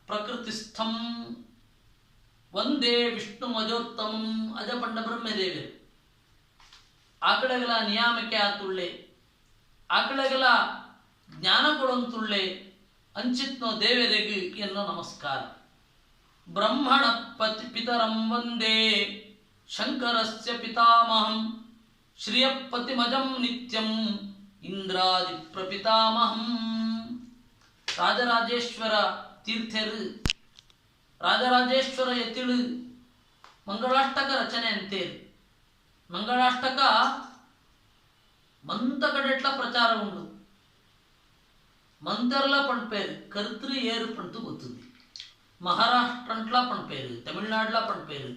ಪ್ರಕೃತಿಸ್ಥಂ ಒಂದೇ ವಿಷ್ಣು ಮಜೋತ್ತಮಂ ಅಜ ಪಂಡ ಬ್ರಹ್ಮದೇವರು ಆಕಡೆಗಳ ನಿಯಾಮಕ್ಕೆ ಆತುಳ್ಳೆ ಆಕಡೆಗಳ ಜ್ಞಾನ ಕೊಡಂತುಳ್ಳೆ ಅಂಚಿತ್ನೋ ದೇವರೆಗೆ ಎನ್ನೋ ನಮಸ್ಕಾರ ಬ್ರಹ್ಮಣ ಪಿತರಂ ವಂದೇ ಶಂಕರಸ್ಯ ಪಿತಾಮಹಂ ಶ್ರಿಯಪತಿಮಜಂ ನಿತ್ಯಂ ಇಂದ್ರಾದಿ ಪ್ರಪಿತಾಮಹಂ ರಾಜರಾಜೇಶ್ವರ ತೀರ್ಥರು ರಾಜರಾಜೇಶ್ವರ ಎತ್ತಿಳು ಮಂಗಳಾಷ್ಟಕ ರಚನೆ ಅಂತೇಳಿ ಮಂಗಳಾಷ್ಟಕ ಮಂತ ಕಡೆಟ್ಲ ಪ್ರಚಾರ ಉಂಡು ಮಂತರ್ಲ ಪಂಡ್ಪೇರು ಕರ್ತೃ ಏರು ಪಂಟು ಗೊತ್ತುಂದಿ ಮಹಾರಾಷ್ಟ್ರಂಟ್ಲ ಪಂಡ್ಪೇರು ತಮಿಳ್ನಾಡ್ಲ ಪಂಡ್ಪೇರು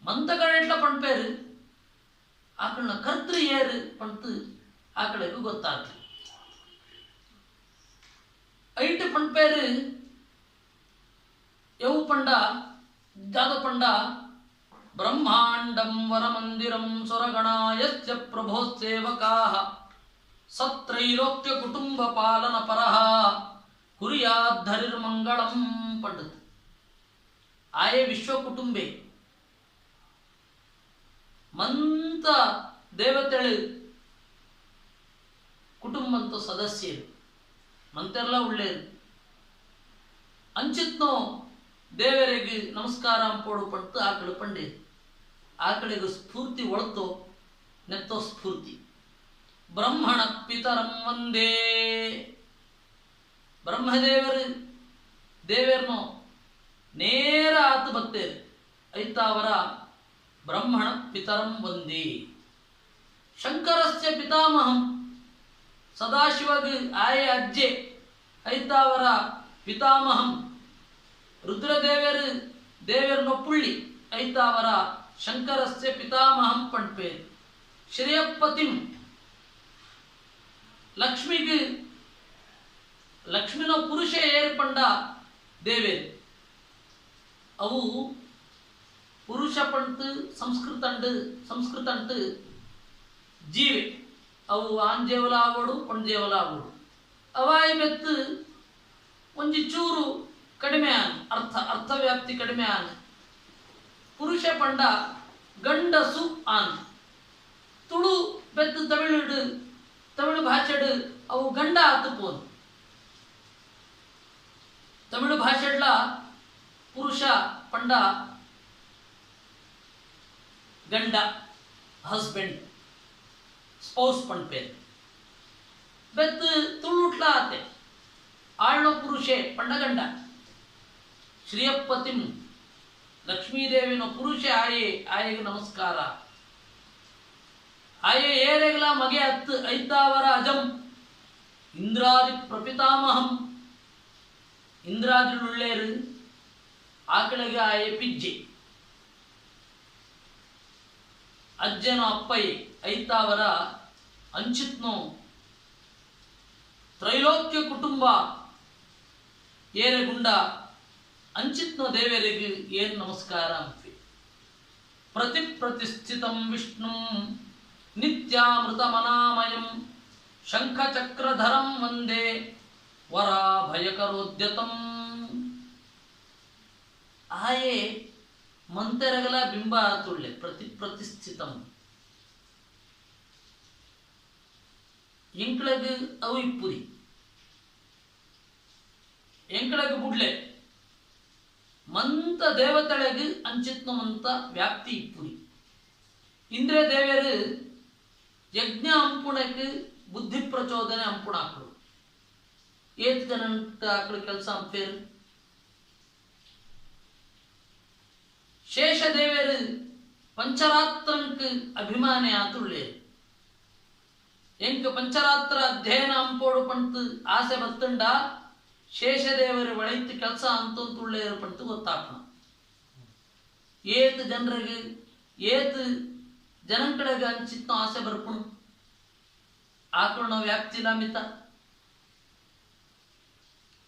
ಮಂತ ಕಡೆಟ್ಲ ಪಂಡ್ಪೇರು ಆಕಳನ್ನ ಕರ್ತೃ ಏರು ಪಂಟು ಆಕಳಿಗೂ ಗೊತ್ತಾಗ್ತದೆ ಐಟ್ ಪಂಡ್ಪೇರು ಯವು ಪಂಡ ಜಾದ ಪಂಡ ಬ್ರಹ್ಮಾಂಡಂ ವರಮಂದಿರಂ ಸುರಗಣಾಯಸ್ಯ ಪ್ರಭೋ ಸೇವಕಾಃ ಸತ್ರೈಲೋಕ್ಯ ಕುಟುಂಬ ಪಾಲನ ಪರಃ ಕುರಿಯಾದ್ಧರಿರ್ಮಂಗಳಂ ಪಂಡತ್ ಆಯೇ ವಿಶ್ವ ಕುಟುಂಬೆ ಮಂತ ದೇವತೆಳು ಕುಟುಂಬಂತ ಸದಸ್ಯರು ಮಂತೆಲ್ಲ ಉಳ್ಳೇರು ಅಂಚಿತ್ನೋ ದೇವರಿಗೆ ನಮಸ್ಕಾರ ಅಂಪೋಡು ಪಡ್ತು ಆಕಳು ಪಂಡೆ ಆಕಳಿಗೆ ಸ್ಫೂರ್ತಿ ಒಳತೋ ನೆತ್ತೋ ಸ್ಫೂರ್ತಿ ಬ್ರಹ್ಮಣ ಪಿತರಂ ವಂದೇ ಬ್ರಹ್ಮದೇವರು ದೇವರನ್ನು ನೇರ ಆತು ಬತ್ತೇರು ಐತಾವರ ಬ್ರಹ್ಮಣ ಪಿತರಂ ವಂದೇ ಶಂಕರಸ್ಯ ಪಿತಾಮಹಂ ಸದಾಶಿವಗ್ ಆಯೆ ಅಜ್ಜೆ ಐತಾವರ ಪಿತಾಮಹಂ ರುದ್ರದೇವರು ದೇವರನ್ನೊಪ್ಪುಳ್ಳಿ ಐತಾವರ ಶಂಕರಸ್ಯ ಪಿತಾಮಹಂ ಪಂಡ್ಪೇರು ಶ್ರೇಯಪತಿಂ ಲಕ್ಷ್ಮಿಗೆ ಲಕ್ಷ್ಮಿನ ಪುರುಷ ಏರ್ಪಂಡ ದೇವೇರು ಅವು ಪುರುಷ ಪಂಟ್ ಸಂಸ್ಕೃತಂಟ್ ಜೀವೆ ಅವು ಆಂಜೇವಲ ಆಗೋಡು ಪಂಜೇವಲ ಆಗೋಡು ಅವಾಯಿ ಬೆತ್ತು ಒಂಜಿ ಚೂರು ಕಡಿಮೆ ಆನ್ ಅರ್ಥವ್ಯಾಪ್ತಿ ಕಡಿಮೆ ಆನ್ ಪುರುಷ ಪಂಡ ಗಂಡಸು ಆನ್ ತುಳು ಬೆತ್ತು ತಮಿಳು ಭಾಷೆಡು ಅವು ಗಂಡ ಆತು ಪೋನ್ ತಮಿಳು ಭಾಷೆಡ್ಲ ಪುರುಷ ಪಂಡ ಗಂಡ ಹಸ್ಬೆಂಡ್ ಸ್ಪೌಸ್ ಪಂಡ್ಪೇರು ಬೆತ್ತು ತುಳುಟ್ಲ ಆತೆ ಆಳ್ನೋ ಪುರುಷೆ ಪಂಡ ಗಂಡ ಶ್ರೀಯಪತಿಂ ಲಕ್ಷ್ಮೀದೇವಿನ ಪುರುಷ ಆಯೆಗೆ ನಮಸ್ಕಾರ ಆಯೆ ಏರೆಗಲ ಮಗೆ ಹತ್ತು ಐತಾವರ ಅಜಂ ಇಂದ್ರಾದಿ ಪ್ರಪಿತಾಮಹಂ ಇಂದ್ರಾದಿಳುಳ್ಳೇರು ಆಕಳಿಗೆ ಆಯೆ ಪಿಜ್ಜೆ ಅಜ್ಜನ ಅಪ್ಪೈ ಐತಾವರ ಅಂಚಿತ್ನೋ ತ್ರೈಲೋಕ್ಯ ಕುಟುಂಬ ಏರೆಗುಂಡ ಅಂಚಿತ್ನೋ ದೇವರಿಗೆ ಏನು ನಮಸ್ಕಾರ ಅಂಪಿ ಪ್ರತಿಷ್ಠಿತಂ ವಿಷ್ಣು ನಿತ್ಯಾಮೃತಮನಾಮಯಂ ಶಂಖಚಕ್ರಧರಂ ವಂದೇ ವರಾಭಯಕರೋದ್ಯತಂ ಆಯೇ ಮಂತೆರಗಲ ಬಿಂಬ ತುಳ್ಳೆ ಪ್ರತಿಷ್ಠಿತಂ ಎಂಕಳಗ್ ಅವು ಇಪ್ಪುರಿ ಎಂಕಳಗ್ ಬುಡ್ಲೆ ಮಂತ ದೇವತೆಳಗ್ ಅಂಚಿತ್ನ ಮಂತ ವ್ಯಾಪ್ತಿ ಇಪ್ಪುರಿ ಇಂದ್ರೆ ದೇವರು ಯಜ್ಞ ಅಂಪುಣಕ್ಕೆ ಬುದ್ಧಿ ಪ್ರಚೋದನೆ ಅಂಪುಣ ಆಕಳು ಏತ್ ಜನಂತ ಆಕಳು ಕೆಲಸ ಅಂಪೇರು ಶೇಷದೇವರು ಪಂಚರಾತ್ರಂಕ್ ಅಭಿಮಾನಿ ಆತುಳ್ಳೇರು ಎಂಕ್ ಪಂಚರಾತ್ರ ಅಧ್ಯಯನ ಅಂಪೋಡು ಪಂತು ಆಸೆ ಬತ್ತಂಡ ಶೇಷದೇವರು ಒಳೈತು ಕೆಲಸ ಅಂತೊಂದುಳ್ಳೇರು ಪಂತು ಗೊತ್ತಾಪಣ ಏತ್ ಜನರಿಗೆ ಏತ್ ಜನಂಕಡೆಗೆ ಅಂಚಿತ್ನ ಆಸೆ ಬರ್ಪುಣು ಆಕಳನ ವ್ಯಾಪ್ತಿಲ ಮಿತ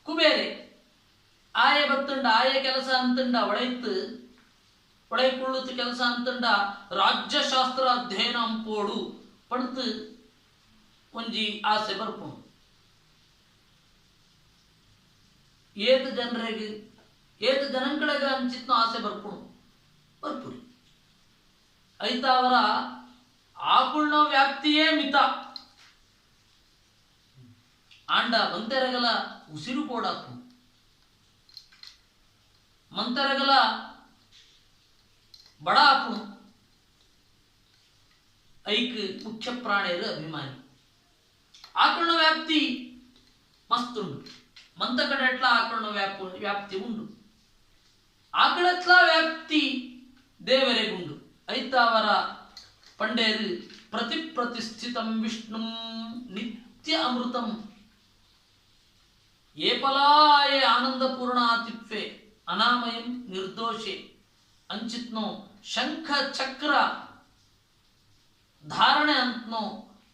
ಕುಬೇರೆ ಆಯೆ ಬತ್ತಂಡ ಆಯೆ ಕೆಲಸ ಅಂತಂಡ ಒಳೈತು ಒಳೈಕೊಳ್ಳುತ್ತ ಕೆಲಸ ಅಂತಂಡ ರಾಜ್ಯಶಾಸ್ತ್ರ ಅಧ್ಯಯನ ಅಂಪೋಡು ಪಂತು ಒಂಜಿ ಆಸೆ ಬರ್ಪುಣು ಏತ್ ಜನರಿಗೆ ಏತ್ ಜನಂಕಡೆಗೆ ಅಂಚಿತ್ನ ಆಸೆ ಬರ್ಪುಣು ಬರ್ಪುರಿ ಐತಾವರ ಆಕುಳ್ನ ವ್ಯಾಪ್ತಿಯೇ ಮಿತ ಆಂಡ ಮಂತೆರಗಲ ಉಸಿರು ಕೋಡಾಕು ಮಂತೆರಗಲ ಬಡ ಆಪುಣು ಐಕ್ ಮುಖ್ಯ ಪ್ರಾಣಿಯರು ಅಭಿಮಾನಿ ಆಕುಳ್ನ ವ್ಯಾಪ್ತಿ ಮಸ್ತುಂಡು ಮಂತ ಕಡೆ ಎಟ್ಲ ಆಕುಳ್ನ ವ್ಯಾಪ್ತಿ ಉಂಡು ಆಕಳತ್ಲ ವ್ಯಾಪ್ತಿ ದೇವರೆಗುಂಡು ಐತಾವರ ಪಂಡೇರು ಪ್ರತಿಷ್ಠಿತಂ ವಿಷ್ಣು ನಿತ್ಯ ಅಮೃತಂ ಏಪಲಾಯ ಆನಂದಪೂರ್ಣಾತಿತ್ವೆ ಅನಾಮಯಂ ನಿರ್ದೋಷೆ ಅಂಚಿತ್ನೋ ಶಂಖ ಚಕ್ರ ಧಾರಣೆ ಅಂತನೋ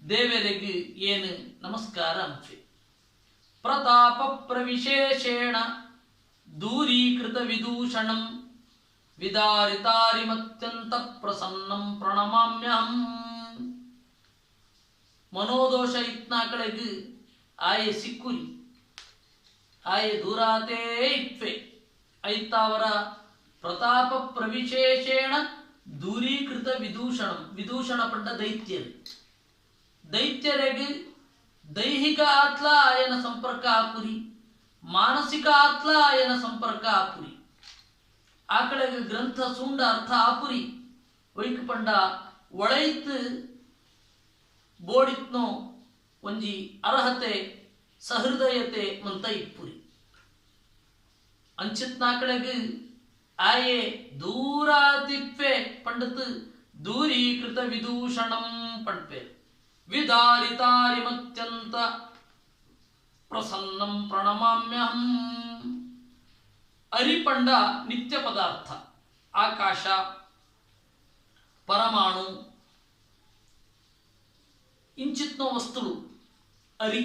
ದೇವರಿಗೆ ಏನು ನಮಸ್ಕಾರ ಅಂಚೆ ಪ್ರತಾಪ ಪ್ರವಿಶೇಷೇಣ ದೂರೀಕೃತ ವಿದೂಷಣಂ ವಿದಾರಿತಾರಿಮತ್ಯಂತ ಪ್ರಸನ್ನಂ ಪ್ರಣಮಾಮ್ಯಹಂ ಮನೋದೋಷ ಇತ್ನಾಕಳೆಗೆ ಆಯೆ ಸಿಕ್ಕುರಿ ಆಯೆ ದೂರಾತೇ ಇತ್ವೆ ಐತಾವರ ಪ್ರತಾಪ ಪ್ರವಿಶೇಷೇಣ ದೂರೀಕೃತ ವಿದೂಷಣಂ ವಿದೂಷಣ ಪಂಡ ದೈತ್ಯರು ದೈತ್ಯರಿಗೆ ದೈಹಿಕ ಆತ್ಲ ಆಯನ ಸಂಪರ್ಕ ಆಪುರಿ ಮಾನಸಿಕ ಆತ್ಲ ಆಯನ ಸಂಪರ್ಕ ಆಪುರಿ ಆಕಳೆಗೆ ಗ್ರಂಥ ಸೂಂಡ ಅರ್ಥ ಆಪುರಿ ವೈಕ್ ಪಂಡ ಒಳೈತ್ ಬೋಡಿತ್ನೋ ಒಂಜಿ ಅರ್ಹತೆ ಸಹೃದಯತೆ ಮಂತ ಇಪ್ಪುರಿ ಅಂಚಿತ್ನಾಕಳೆಗೆ ಆಯೆ ದೂರಾತಿಪ್ಪೆ ಪಂಡತ್ ದೂರೀಕೃತ ವಿದೂಷಣಂ ಪಂಡ್ಪೆ ವಿದಾರಿತಾರಿಮತ್ಯಂತ ಪ್ರಸನ್ನಂ ಪ್ರಣಮಾಮ್ಯಹಂ ಅರಿಪಂಡ ನಿತ್ಯ ಪದಾರ್ಥ ಆಕಾಶ ಪರಮಾಣು ಇಂಚಿತ್ನೋ ವಸ್ತುಳು ಅರಿ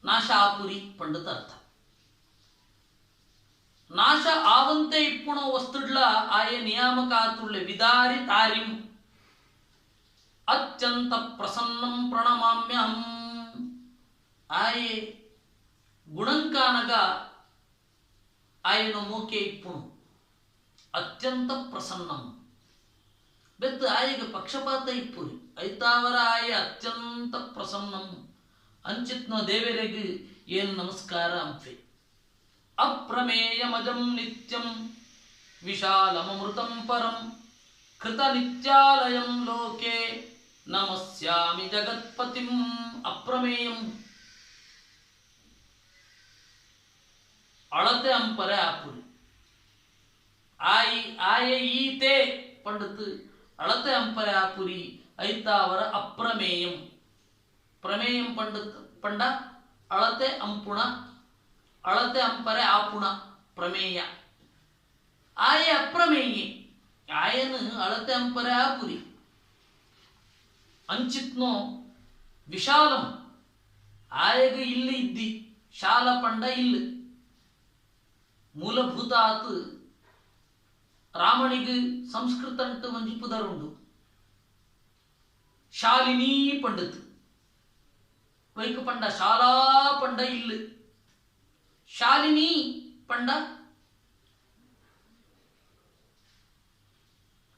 ನಾಶ ಆಪುರಿ ಪಂಡತ ಅರ್ಥ ನಾಶ ಆವಂತೆ ಇಪ್ಪುಣೋ ವಸ್ತುಡ್ಲ ಆಯೆ ನಿಯಾಮಕ ಆತುಳ್ಳೆ ವಿದಾರಿ ತಾರಿಂ ಅತ್ಯಂತ ಪ್ರಸನ್ನಂ ಪ್ರಣಮಾಮ್ಯಹಂ ಆಯೆ ಗುಣಂಕಾನಗ ಆಯನ ಮೋಕೆ ಇಪ್ಪುಣು ಅತ್ಯಂತ ಪ್ರಸನ್ನಂ ಬೆತ್ತ ಆಯೆಗೆ ಪಕ್ಷಪಾತ ಇಪ್ಪುರಿ ಐತಾವರ ಆಯೆ ಅತ್ಯಂತ ಪ್ರಸನ್ನಂ ಅಂಚಿತ್ನ ದೇವರಿಗೆ ಏನು ನಮಸ್ಕಾರ ಅಂಫೆ ಅಪ್ರಮೇಯಮಜಂ ನಿತ್ಯಂ ವಿಶಾಲಮೃತಂ ಪರಂ ಕೃತ ನಿತ್ಯಾಲಯಂ ಲೋಕೆ ನಮಸ್ಯಾಮಿ ಜಗತ್ಪತಿಂ ಅಪ್ರಮೇಯಂ ಅಳತೆ ಅಂಪರೆ ಆಪುರಿ ಆಯೆ ಈತೆ ಪಂಡತ್ ಅಳತೆ ಅಂಪರೆ ಆಪುರಿ ಐತಾವರ ಅಪ್ರಮೇಯಂ ಪ್ರಮೇಯಂ ಪಂಡತ್ ಪಂಡ ಅಳತೆ ಅಂಪುಣ ಅಳತೆ ಅಂಪರೆ ಆಪುಣ ಪ್ರಮೇಯ ಆಯೆ ಅಪ್ರಮೇಯೆ ಆಯನ ಅಳತೆ ಅಂಪರೆ ಆಪುರಿ ಅಂಚಿತ್ನೋ ವಿಶಾಲಂ ಆಯಗೆ ಇಲ್ಲಿ ಇದ್ದಿ ಶಾಲ ಪಂಡ ಇಲ್ಲಿ ಮೂಲಭೂತ ಆತು ರಾಮಣಿಗೆ ಸಂಸ್ಕೃತ ಅಂಟು ಒಂಜಿ ಪುದರುಂಡು ಶಾಲಿನಿ ಪಂಡತ್ ವೈಕ ಪಂಡ ಶಾಲಾ ಪಂಡ ಇಲ್ಲಿ ಶಾಲಿನಿ ಪಂಡ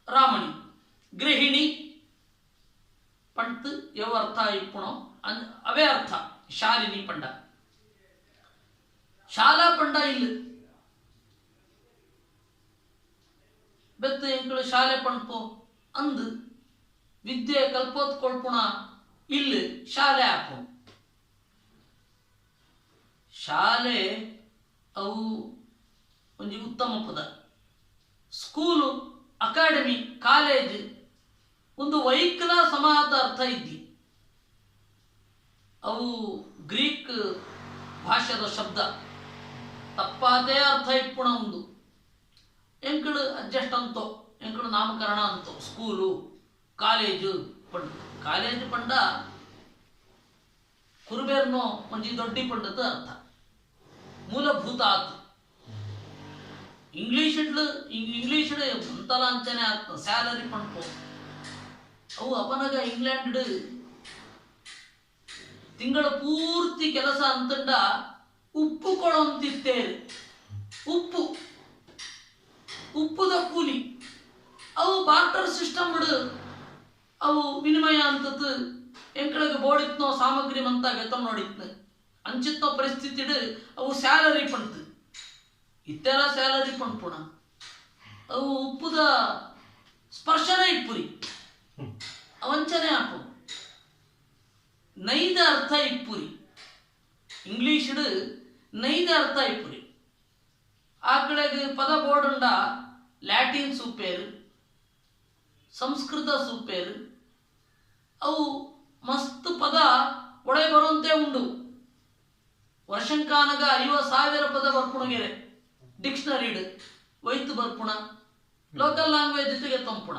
ರಾಮಣಿ ಗೃಹಿಣಿ ಪಂಟ್ ಯಾವ ಅರ್ಥ ಇಪ್ಪುಣೋ ಅವೇ ಅರ್ಥ ಶಾಲಿನಿ ಪಂಡ ಶಾಲಾ ಪಂಡ ಇಲ್ಲಿ ಬೆತ್ತ ಎಂಕಳು ಶಾಲೆ ಪಂಡ್ಪೋ ಅಂದು ವಿದ್ಯೆ ಕಲ್ಪೋತ್ ಕೊಳ್ಪುಣ ಇಲ್ಲಿ ಶಾಲೆ ಹಾಕು ಶಾಲೆ ಅವು ಒಂದು ಉತ್ತಮ ಪದ ಸ್ಕೂಲು ಅಕಾಡೆಮಿ ಕಾಲೇಜ್ ಒಂದು ವೈಕ್ಲ ಸಮಾತ ಅರ್ಥ ಇದ್ದಿ ಅವು ಗ್ರೀಕ್ ಭಾಷೆದ ಶಬ್ದ ತಪ್ಪಾದೇ ಅರ್ಥ ಇಪ್ಪುಣ ಒಂದು ಎಂಕಡು ಅಡ್ಜಸ್ಟ್ ಅಂತೋ ಎಂಕಡು ನಾಮಕರಣ ಅಂತೋ ಸ್ಕೂಲು ಕಾಲೇಜು ಪಂಡ ಕಾಲೇಜು ಪಂಡ ಕುರುಬೇರ್ನೋ ಒಂಜಿ ದೊಡ್ಡಿ ಪಂಡದ ಅರ್ಥ ಮೂಲಭೂತ ಆತು ಇಂಗ್ಲೀಷ್ ಅಂತಲ ಅಂಚನೆ ಆತ ಸ್ಯಾಲರಿ ಪಂಡ್ಪೋ ಅವು ಅಪನಗ ಇಂಗ್ಲೆಂಡ್ ತಿಂಗಳ ಪೂರ್ತಿ ಕೆಲಸ ಅಂತಂಡ ಉಪ್ಪು ಕೊಡೊಂತಿತ್ತೇರಿ ಉಪ್ಪುದ ಕೂಲಿ ಅವು ಬಾರ್ಟರ್ ಸಿಸ್ಟಮ್ ಅವು ವಿನಿಮಯ ಅಂತದ್ದು ಎಂಕಳಿಗೆ ಬೋಡಿತ್ನೋ ಸಾಮಗ್ರಿ ಮಂತ ಗೆತ್ತ ನೋಡಿತ್ನ ಅಂಚಿತ್ನೋ ಪರಿಸ್ಥಿತಿ ಅವು ಸ್ಯಾಲರಿ ಪಂತು ಇತ್ತೆಲ್ಲ ಸ್ಯಾಲರಿ ಪಂಪುಣ ಅವು ಉಪ್ಪುದ ಸ್ಪರ್ಶನ ಇಪ್ಪುರಿ ಅವಂಚನೆ ಹಾಕು ನೈದ ಅರ್ಥ ಇಪ್ಪುರಿ ಇಂಗ್ಲೀಷ್ ನೈದ ಅರ್ಥ ಇಪ್ಪುರಿ ಆ ಕಡೆಗೆ ಪದ ಬೋರ್ಡುಂಡ ಲ್ಯಾಟಿನ್ ಸೂಪೇರು ಸಂಸ್ಕೃತ ಸೂಪೇರು ಅವು ಮಸ್ತ್ ಪದ ಒಡೆ ಬರುವಂತೆ ಉಂಡು ವರ್ಷಂಕಾನಗ 50,000 ಪದ ಬರ್ಪುಣಗೆರೆ ಡಿಕ್ಷನರಿಡ್ ಒಯ್ತು ಬರ್ಪುಣ ಲೋಕಲ್ ಲ್ಯಾಂಗ್ವೇಜ್ ಜೊತೆಗೆ ತಂಪುಣ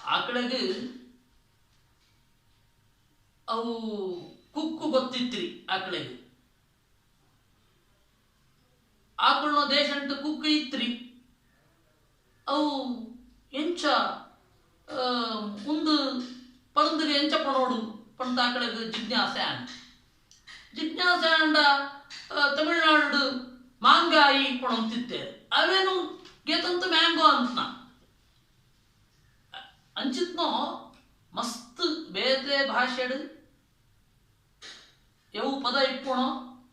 ಆ ಕಡೆಗೆ ಅವು ಕುಕ್ಕು ಗೊತ್ತಿತ್ರಿ ಆ ಕಡೆಗೆ ಆಕಳನ ದೇಶ ಅಂಟು ಕುಕ್ಕು ಇತ್ರಿ ಅವು ಎಂಚ ಒಂದು ಪರಂದಿಗೆ ಎಂಚ ಪಣೋಡು ಪಂತ ಆ ಕಡೆಗೆ ಜಿಜ್ಞಾಸೆ ಅಂಡ ತಮಿಳ್ನಾಡು ಮಾಂಗಾಯಿ ಪಣಂತಿತ್ತೇವೆ ಅವೇನು ಗೆತಂತ ಮ್ಯಾಂಗೋ ಅಂತ ಅಂಚಿತ್ನೋ ಮಸ್ತ್ ಬೇರೆ ಭಾಷೆಡು ಯವು ಪದ ಇಪ್ಪುಣೋ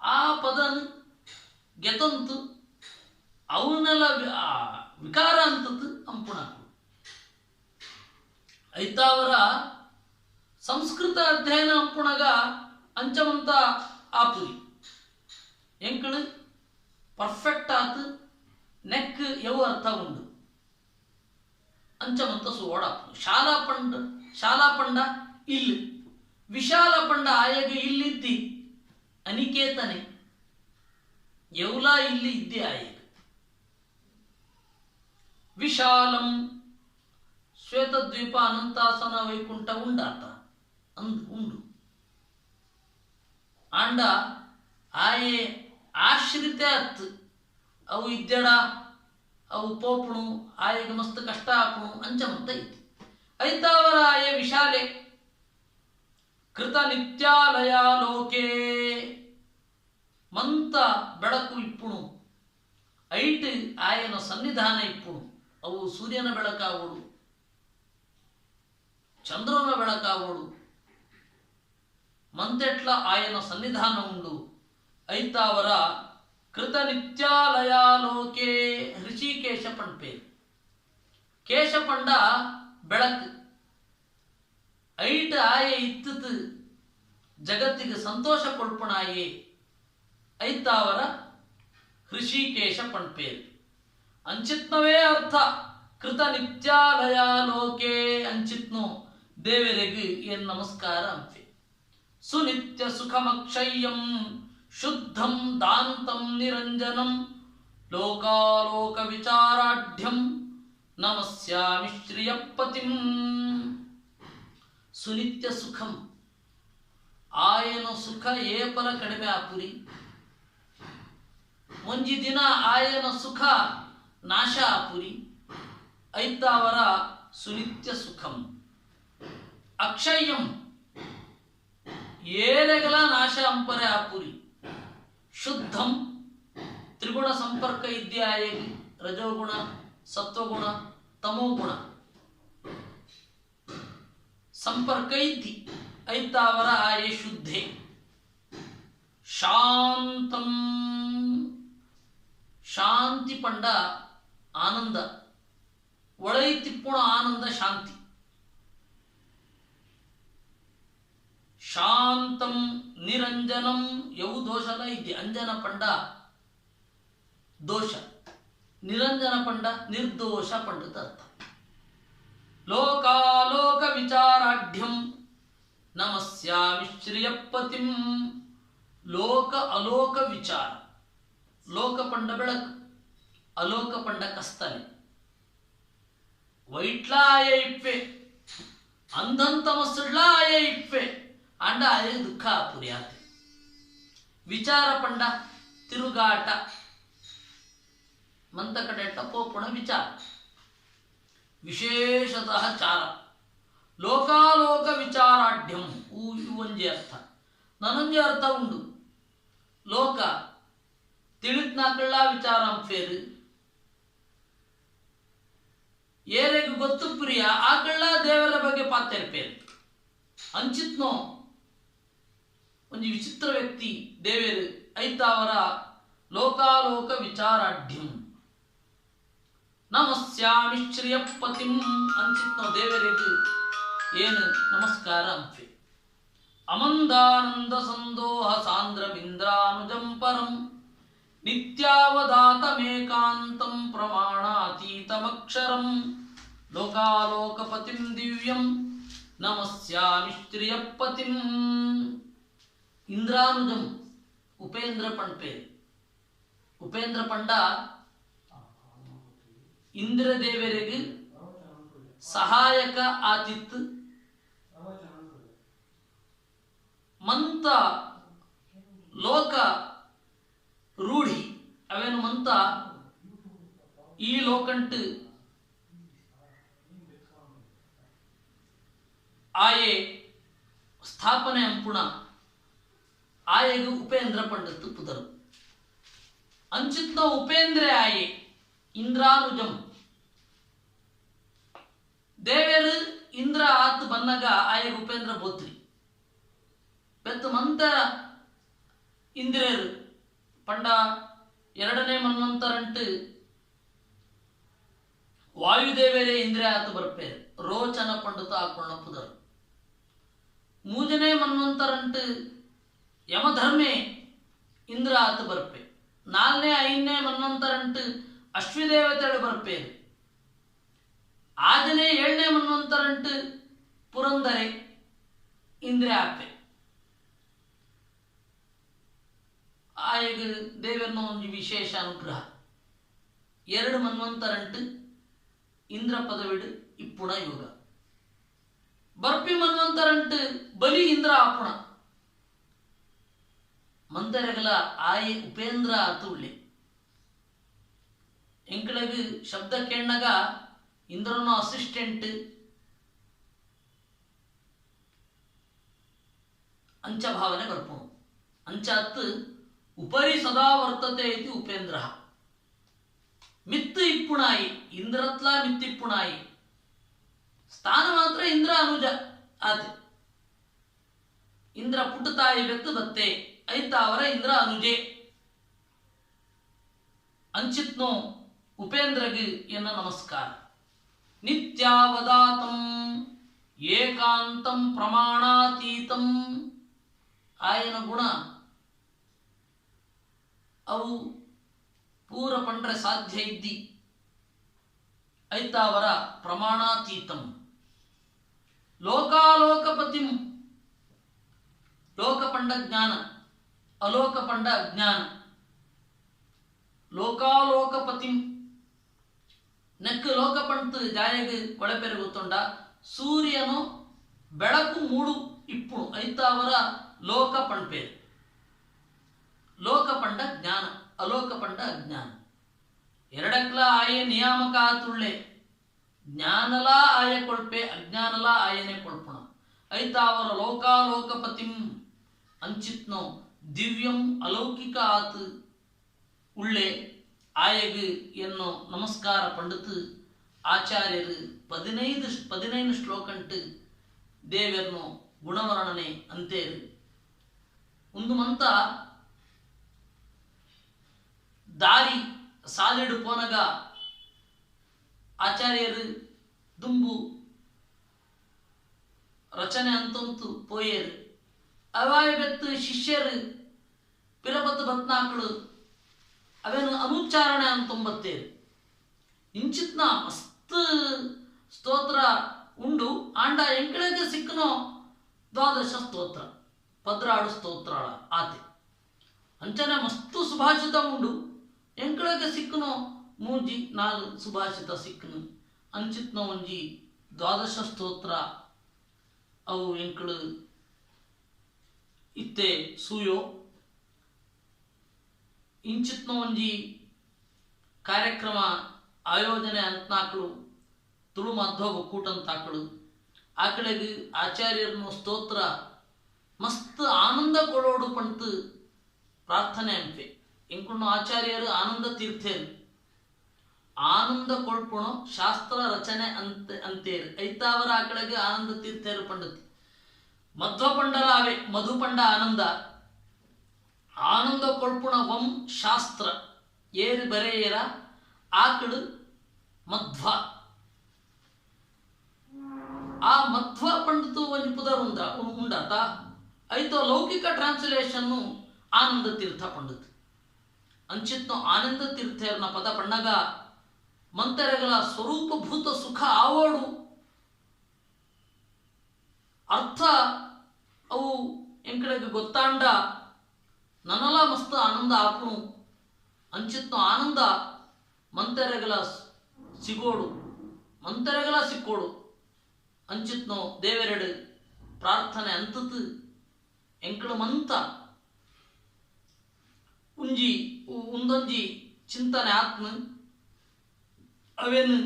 ಆ ಪದನ ಗೆತಂತು ಅವನ್ನೆಲ್ಲ ವಿಕಾರ ಅಂತದ್ದು ಅಂಪುಣ ಐತಾವರ ಸಂಸ್ಕೃತ ಅಧ್ಯಯನ ಅಂಪುಣಗ ಅಂಚಮಂತ ಆಪುರಿ ಎಂಕಳು ಪರ್ಫೆಕ್ಟ್ ಆತು ನೆಕ್ ಯವು ಅರ್ಥ ಉಂಡು ಅಂಚಮಂತ ಸುವಡಾಪು ಶಾಲಾ ಪಂಡ ಇಲ್ಲಿ ವಿಶಾಲ ಪಂಡ ಆಯಗ ಇಲ್ಲಿದ್ದಿ ಅನಿಕೇತನೆ ಯೌಲಾ ಇಲ್ಲಿ ಇದ್ದೆ ಆಯಗ ವಿಶಾಲಂ ಶ್ವೇತದ್ವೀಪ ಅನಂತಾಸನ ವೈಕುಂಠ ಉಂಡಾತ ಉಂಡು ಆಂಡ ಆಯೆ ಆಶ್ರಿತೆ ಅತ್ತು ಅವು ಇದ್ದೆಡ ಅವು ಪೋಪುಣು ಆಯಗ ಮಸ್ತ್ ಕಷ್ಟ ಆಪುಣು ಅಂಚಮಂತ ಇತ್ತು ಐತಾವರ ಆಯೆ ವಿಶಾಲೆ ಕೃತ ನಿತ್ಯಾಲಯ ಲೋಕೆ ಮಂತ ಬೆಳಕು ಇಪ್ಪುಣು ಐಟ್ ಆಯನ ಸನ್ನಿಧಾನ ಇಪ್ಪುಣು ಅವು ಸೂರ್ಯನ ಬೆಳಕಾಗೋಡು ಚಂದ್ರನ ಬೆಳಕಾಗೋಡು ಮಂತೆಟ್ಲ ಆಯನ ಸನ್ನಿಧಾನ ಉಂಡು ಐತಾವರ ಕೃತ ನಿತ್ಯಾಲಯ ಲೋಕೆ ಋಷಿಕೇಶ ಪಂಡ್ಪೇ ಕೇಶ ಪಂಡ ಬೆಳಕು ಐಟ್ ಆಯೆ ಇತ್ತು ಜಗತ್ತಿಗೆ ಸಂತೋಷ ಕೊಡ್ಪಣಾಯೆ ಐತಾವರ ಋಷಿಕೇಶ ಪಂಡ್ಪೇರು ಅಂಚಿತ್ನವೇ ಅರ್ಥ ಕೃತ ನಿತ್ಯಾಲಯ ಲೋಕೆ ಅಂಚಿತ್ನು ದೇವರಿಗೆ ಏನ್ ನಮಸ್ಕಾರ ಅಂಪೆ ಸುನಿತ್ಯ ಸುಖಮಕ್ಷಯ್ಯಂ ಶುದ್ಧಂ ದಾಂತಂ ನಿರಂಜನಂ ಲೋಕಾಲೋಕ ವಿಚಾರಾಢ್ಯಂ ನಮಸ್ಯಾಮಿ ಶ್ರಿಯಪತಿಂ ಸುನಿತ್ಯ ಸುಖಂ ಆಯನ ಸುಖ ಏಪಲ ಕಡಿಮೆ ಆಪುರಿ ಒಂಜಿ ದಿನ ಆಯನ ಸುಖ ನಾಶ ಆಪುರಿ ಐತಾವರ ಸುನಿತ್ಯ ಸುಖಂ ಅಕ್ಷಯ್ಯಂ ಏಳೆಗಲ ನಾಶ ಅಂಪರೆ ಆಪುರಿ ಶುದ್ಧಂ ತ್ರಿಗುಣ ಸಂಪರ್ಕ ಇದ್ದೆ ಆಯಗಿ ರಜೋಗುಣ ಸತ್ವಗುಣ ತಮೋಗುಣ ಸಂಪರ್ಕ ಇದ್ದಿ ಐತಾವರ ಆಯೆ ಶುದ್ಧೆ ಶಾಂತಂ ಶಾಂತಿ ಪಂಡ ಆನಂದ ಒಳೈತಿಪ್ಪುಣ ಆನಂದ ಶಾಂತಿ ಶಾಂತಂ ನಿರಂಜನಂ ಯವು ದೋಷಲ ಇದ್ದೆ ಅಂಜನ ಪಂಡ ದೋಷ ನಿರಂಜನ ಪಂಡ ನಿರ್ದೋಷ ಪಂಡದ ಅರ್ಥ. ಲೋಕಾಲೋಕ ವಿಚಾರಾಢ್ಯಂ ನಮಸ್ಯಾಮಿ ಶ್ರಿಯಪತಿಂ. ಲೋಕ ಅಲೋಕ ವಿಚಾರ. ಲೋಕ ಪಂಡ ಬೆಳಕು, ಅಲೋಕ ಪಂಡ ಕಸ್ತಲೆ. ವೈಟ್ಲಾಯ ಇಪ್ಪೆ ಅಂಧಂತಮಸ್ಲಾಯ ಇಪ್ಪೆ ಅಂಡ ಆಯ ದುಃಖ ಪುರ್ಯಾತೆ. ವಿಚಾರ ಪಂಡ ತಿರುಗಾಟ ಮಂತ ಕಡೆಟ್ಟ ಪೋಪುಣ ವಿಚಾರ ವಿಶೇಷತಃ ಚಾರ. ಲೋಕಾಲೋಕ ವಿಚಾರಾಢ್ಯಂ ಒಂಜಿ ಅರ್ಥ. ನನೊಂಜಿ ಅರ್ಥ ಉಂಡು. ಲೋಕ ತಿಳಿತ್ನಾಕಳ್ಳ ವಿಚಾರ ಫೇರು ಏರೆಗೆ ಗೊತ್ತು ಪ್ರಿಯ ಆಕಳ್ಳ ದೇವರ ಬಗ್ಗೆ ಪಾತೆರ್ಪೇರು ಅಂಚಿತ್ನೋ ಒಂಜಿ ವಿಚಿತ್ರ ವ್ಯಕ್ತಿ ದೇವೇರು ಐತ ಅವರ ಲೋಕಾಲೋಕ ವಿಚಾರಾಢ್ಯಂ ನಮಸ್ಯಾಮಿ ಶ್ರಿಯಪತಿಂ ಅಂಚಿತ್ನೋ ದೇವರಿಗೆ ಏನು ನಮಸ್ಕಾರ ಅಂಫೆ. ಅಮಂದಾನಂದ ಸಂದೋಹ ಸಾಂದ್ರಮಿಂದ್ರಾನುಜಂ ಪರಂ ನಿತ್ಯಾವದಾತಮೇಕಾಂತಂ ಪ್ರಮಾಣಾತೀತಮಕ್ಷರಂ ಲೋಕಾಲೋಕಪತಿಂ ದಿವ್ಯಂ ನಮಸ್ಯಾಮಿ ಶ್ರಿಯಪತಿಂ. ಇಂದ್ರಾನುಜಂ ಉಪೇಂದ್ರ ಪಂಡ್. ಉಪೇಂದ್ರ ಪಂಡ ಇಂದ್ರದೇವರಿಗೆ ಸಹಾಯಕ ಆತಿತ್ತು. ಮಂತ ಲೋಕ ರೂಢಿ ಅವೇನು ಮಂತ ಈ ಲೋಕಂಟು ಆಯೆ ಸ್ಥಾಪನೆ ಅಂಪುಣ ಆಯೆಗೆ ಉಪೇಂದ್ರ ಪಂಡತ್ತು ಪುದರು ಅಂಚಿತ್ನ ಉಪೇಂದ್ರ ಆಯೆ ಇಂದ್ರಾನುಜಂ ದೇವೇರು ಇಂದ್ರ ಆತ್ ಬನ್ನಗ ಆಯೆಗೆ ಉಪೇಂದ್ರ ಬೋತ್ರಿ ಬೆತ್ತು ಮಂತ ಇಂದ್ರೇರು ಪಂಡ ಎರಡನೇ ಮನ್ವಂತರಂಟು ವಾಯುದೇವರೇ ಇಂದ್ರ ಆತು ಬರ್ಪೇರು ರೋಚನ ಪಂಡತ ಹಾಕೊಂಡ ಪುದರು. ಮೂಜನೇ ಮನ್ವಂತರಂಟು ಯಮಧರ್ಮೇ ಇಂದ್ರ ಆತು ಬರ್ಪೆ. ನಾಲ್ನೇ ಐದನೇ ಮನ್ವಂತರಂಟು ಅಶ್ವಿದೇವತೆಗಳು ಬರ್ಪೇರು. ಆಜನೇ ಏಳನೇ ಮನ್ವಂತರಂಟು ಪುರಂದರೆ ಇಂದ್ರ ಆಪೆ. ಆಯಗ ದೇವರನ ಒಂದು ವಿಶೇಷ ಅನುಗ್ರಹ. ಎರಡು ಮನ್ವಂತರಂಟು ಇಂದ್ರ ಪದವಿಡು ಇಪ್ಪುಣ ಯೋಗ. ಬರ್ಪಿ ಮನ್ವಂತರಂಟು ಬಲಿ ಇಂದ್ರ ಆಪುಣ. ಮಂತರೆಗಲ ಆಯೆ ಉಪೇಂದ್ರ ಆತುಳ್ಳೆ. ಎಂಕಳಗ ಶಬ್ದ ಕೇಳನಗ ಇಂದ್ರನ ಅಸಿಸ್ಟೆಂಟ್ ಅಂಚ ಭಾವನೆ ಬರ್ಪುಣು. ಅಂಚಾತ್ ಉಪರಿ ಸದಾ ವರ್ತತೆ ಇತಿ ಉಪೇಂದ್ರ. ಮಿತ್ತು ಇಪ್ಪುಣಾಯಿ ಇಂದ್ರತ್ಲ ಮಿತ್ತಿಪ್ಪುಣಾಯಿ. ಸ್ಥಾನ ಮಾತ್ರ ಇಂದ್ರ ಅನುಜ ಆತೆ. ಇಂದ್ರ ಪುಟ್ಟತಾಯಿ ಬೆತ್ತು ಬತ್ತೆ ಐತ ಅವರ ಇಂದ್ರ ಅನುಜೆ ಅಂಚಿತ್ನೋ ಉಪೇಂದ್ರಗೆ ಎನ್ನ ನಮಸ್ಕಾರ. ನಿತ್ಯಾವದಾತಂ ಏಕಾಂತಂ ಪ್ರಮಾಣಾತೀತಂ ಆಯನ ಗುಣ ಅವು ಪೂರ ಪಂಡ್ರೆ ಸಾಧ್ಯ ಇದ್ದಿ ಐತ ಅವರ ಪ್ರಮಾಣಾತೀತಂ. ಲೋಕಾಲೋಕಪತಿಂ ಲೋಕ ಪಂಡ ಜ್ಞಾನ ಅಲೋಕ ಪಂಡ ಅಜ್ಞಾನ. ಲೋಕಾಲೋಕಪತಿಂ ನೆಕ್ಕು ಲೋಕ ಪಂಡ್ತು ಜಾಯಗ ಒಳಪೆರು ಗೊತ್ತುಂಡ. ಸೂರ್ಯನು ಬೆಳಕು ಮೂಡು ಇಪ್ಪುಣು ಐತ ಅವರ ಲೋಕ ಪಂಡ್ಪೇರು. ಲೋಕ ಪಂಡ ಜ್ಞಾನ ಅಲೋಕ ಪಂಡ ಅಜ್ಞಾನ. ಎರಡಕ್ಲ ಆಯೆ ನಿಯಾಮಕ ಆತುಳ್ಳೆ. ಜ್ಞಾನಲ ಆಯ ಕೊಳ್ಪೆ ಅಜ್ಞಾನಲ ಆಯನೆ ಕೊಳ್ಪುಣ ಐತ ಅವರ ಲೋಕಾಲೋಕಪತಿಂ ಅಂಚಿತ್ನೋ ದಿವ್ಯಂ ಅಲೌಕಿಕ ಆತು ಉಳ್ಳೆ ಆಯಗು ಎನ್ನೋ ನಮಸ್ಕಾರ ಪಂಡಿತು. ಆಚಾರ್ಯರು 15 ಶ್ಲೋಕಂಟು ದೇವರನ್ನು ಗುಣವರ್ಣನೆ ಅಂತೇರು. ಒಂದು ಮಂತ ದಾರಿ ಸಾಲಿಡು ಪೋನಗ ಆಚಾರ್ಯರು ದುಂಬು ರಚನೆ ಅಂತಂತು ಪೋಯೇರು. ಅವಾಯ ಬೆತ್ತು ಶಿಷ್ಯರು ಪಿರಪತ್ತು ಬತ್ನಾಕಳು ಅವೇನು ಅನುಚ್ಚಾರಣೆ ಅಂತೊಂಬತ್ತೇರು. ಇಂಚಿತ್ನ ಮಸ್ತ್ ಸ್ತೋತ್ರ ಉಂಡು ಆಂಡ ಎಂಕಳೆಗೆ ಸಿಕ್ಕನೋ ದ್ವಾದಶ ಸ್ತೋತ್ರ ಪದ್ರಾಡು ಸ್ತೋತ್ರ ಆತೆ ಅಂಚನೆ ಮಸ್ತ್ ಸುಭಾಷಿತ ಉಂಡು ಎಂಕಳೆಗೆ ಸಿಕ್ಕನೋ ಮೂಜಿ ನಾಲ್ ಸುಭಾಷಿತ ಸಿಕ್ಕನು ಅಂಚಿತ್ನ ಒಂಜಿ ದ್ವಾದಶ ಸ್ತೋತ್ರ ಅವು ಎಂಕಳು ಇತ್ತೆ ಸೂಯೋ ಇಂಚಿತ್ನ ಒಂಜಿ ಕಾರ್ಯಕ್ರಮ ಆಯೋಜನೆ ಅಂತನಾಕಳು ತುಳು ಮಾಧ್ವ ಒಕ್ಕೂಟಂತಾಕಳು ಆಕಳೆಗೆ ಆಚಾರ್ಯರನ್ನು ಸ್ತೋತ್ರ ಮಸ್ತ್ ಆನಂದ ಕೊಡೋಡು ಪಂತ ಪ್ರಾರ್ಥನೆ ಅಂಪೆ ಎಂಕುಣ್ಣು ಆಚಾರ್ಯರು ಆನಂದ ತೀರ್ಥೇರು ಆನಂದ ಕೊಳ್ಪುಣ ಶಾಸ್ತ್ರ ರಚನೆ ಅಂತೇರು ಐತಾವರ ಆಕಳೆಗೆ ಆನಂದ ತೀರ್ಥೇರು ಪಂಡತಿ ಮಧ್ವ ಪಂಡಲಾವೆ ಮಧು ಪಂಡ ಆನಂದ ಆನಂದ ಕೊಳ್ಪುಣ ವಂ್ ಶಾಸ್ತ್ರ ಏರು ಬರೆಯರ ಆಕಳು ಮಧ್ವ ಆ ಮಧ್ವ ಪಂಡಿತು ಒಂಜಿ ಪುದರ್ ಉಂಡಾತ ಐತೋ ಲೌಕಿಕ ಟ್ರಾನ್ಸ್ಲೇಷನ್ ಆನಂದ ತೀರ್ಥ ಪಂಡಿತ್ ಅಂಚಿತ್ನು ಆನಂದ ತೀರ್ಥರ್ನ ಪದ ಪಣ್ಣಗ ಮಂತರೆಗಳ ಸ್ವರೂಪಭೂತ ಸುಖ ಆವೋಡು ಅರ್ಥ ಅವು ಎಂಕಡೆಗೆ ಗೊತ್ತಾಂಡ ನನಲ ಮಸ್ತ್ ಆನಂದ ಆಪುಣು ಅಂಚಿತ್ನು ಆನಂದ ಮಂತರೆಗಳ ಸಿಗೋಡು ಮಂತರೆಗಳ ಸಿಕ್ಕೋಡು ಅಂಚಿತ್ನು ದೇವೆರಡು ಪ್ರಾರ್ಥನೆ ಅಂತತ್ ಎಂಕಳ ಮಂತ ಉಂದೊಂಜಿ ಚಿಂತನೆ ಆತ್ಮ ಅವೇನು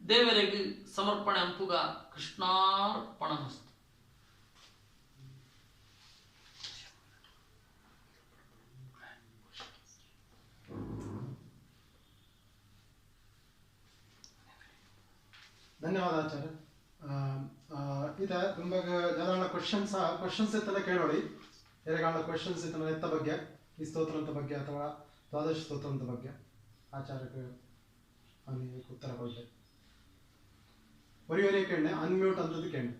ದೇವರಿಗೆ ಸಮರ್ಪಣೆ ಅಂಪುಗ ಕೃಷ್ಣಾರ್ಪಣಮಸ್ತು. ಧನ್ಯವಾದ ಆಚಾರ್ಯ. ಇದೆ ನಿಮಗೆ ಯಾವ್ದಾರ ಕ್ವಶನ್ಸ್ ಇತ್ತಲ್ಲ ಕೇಳೋಳಿ. ಯಾರಿಗಾಳ ಕ್ವಶನ್ಸ್ ಇತ್ತ ಎತ್ತ ಬಗ್ಗೆ ಈ ಸ್ತೋತ್ರಂತ ಬಗ್ಗೆ ಅಥವಾ ದ್ವಾದಶ ಸ್ತೋತ್ರಂತ ಬಗ್ಗೆ ಆಚಾರ್ಯಕ್ಕೆ ಅವನಿಗೆ ಉತ್ತರ ಕೊಡ್ಬೇಕು. ಒರಿ ಕೇಳಿ ಅನ್ಮ್ಯೂಟ್ ಅಂತದ್ದು ಕೇಳಿ.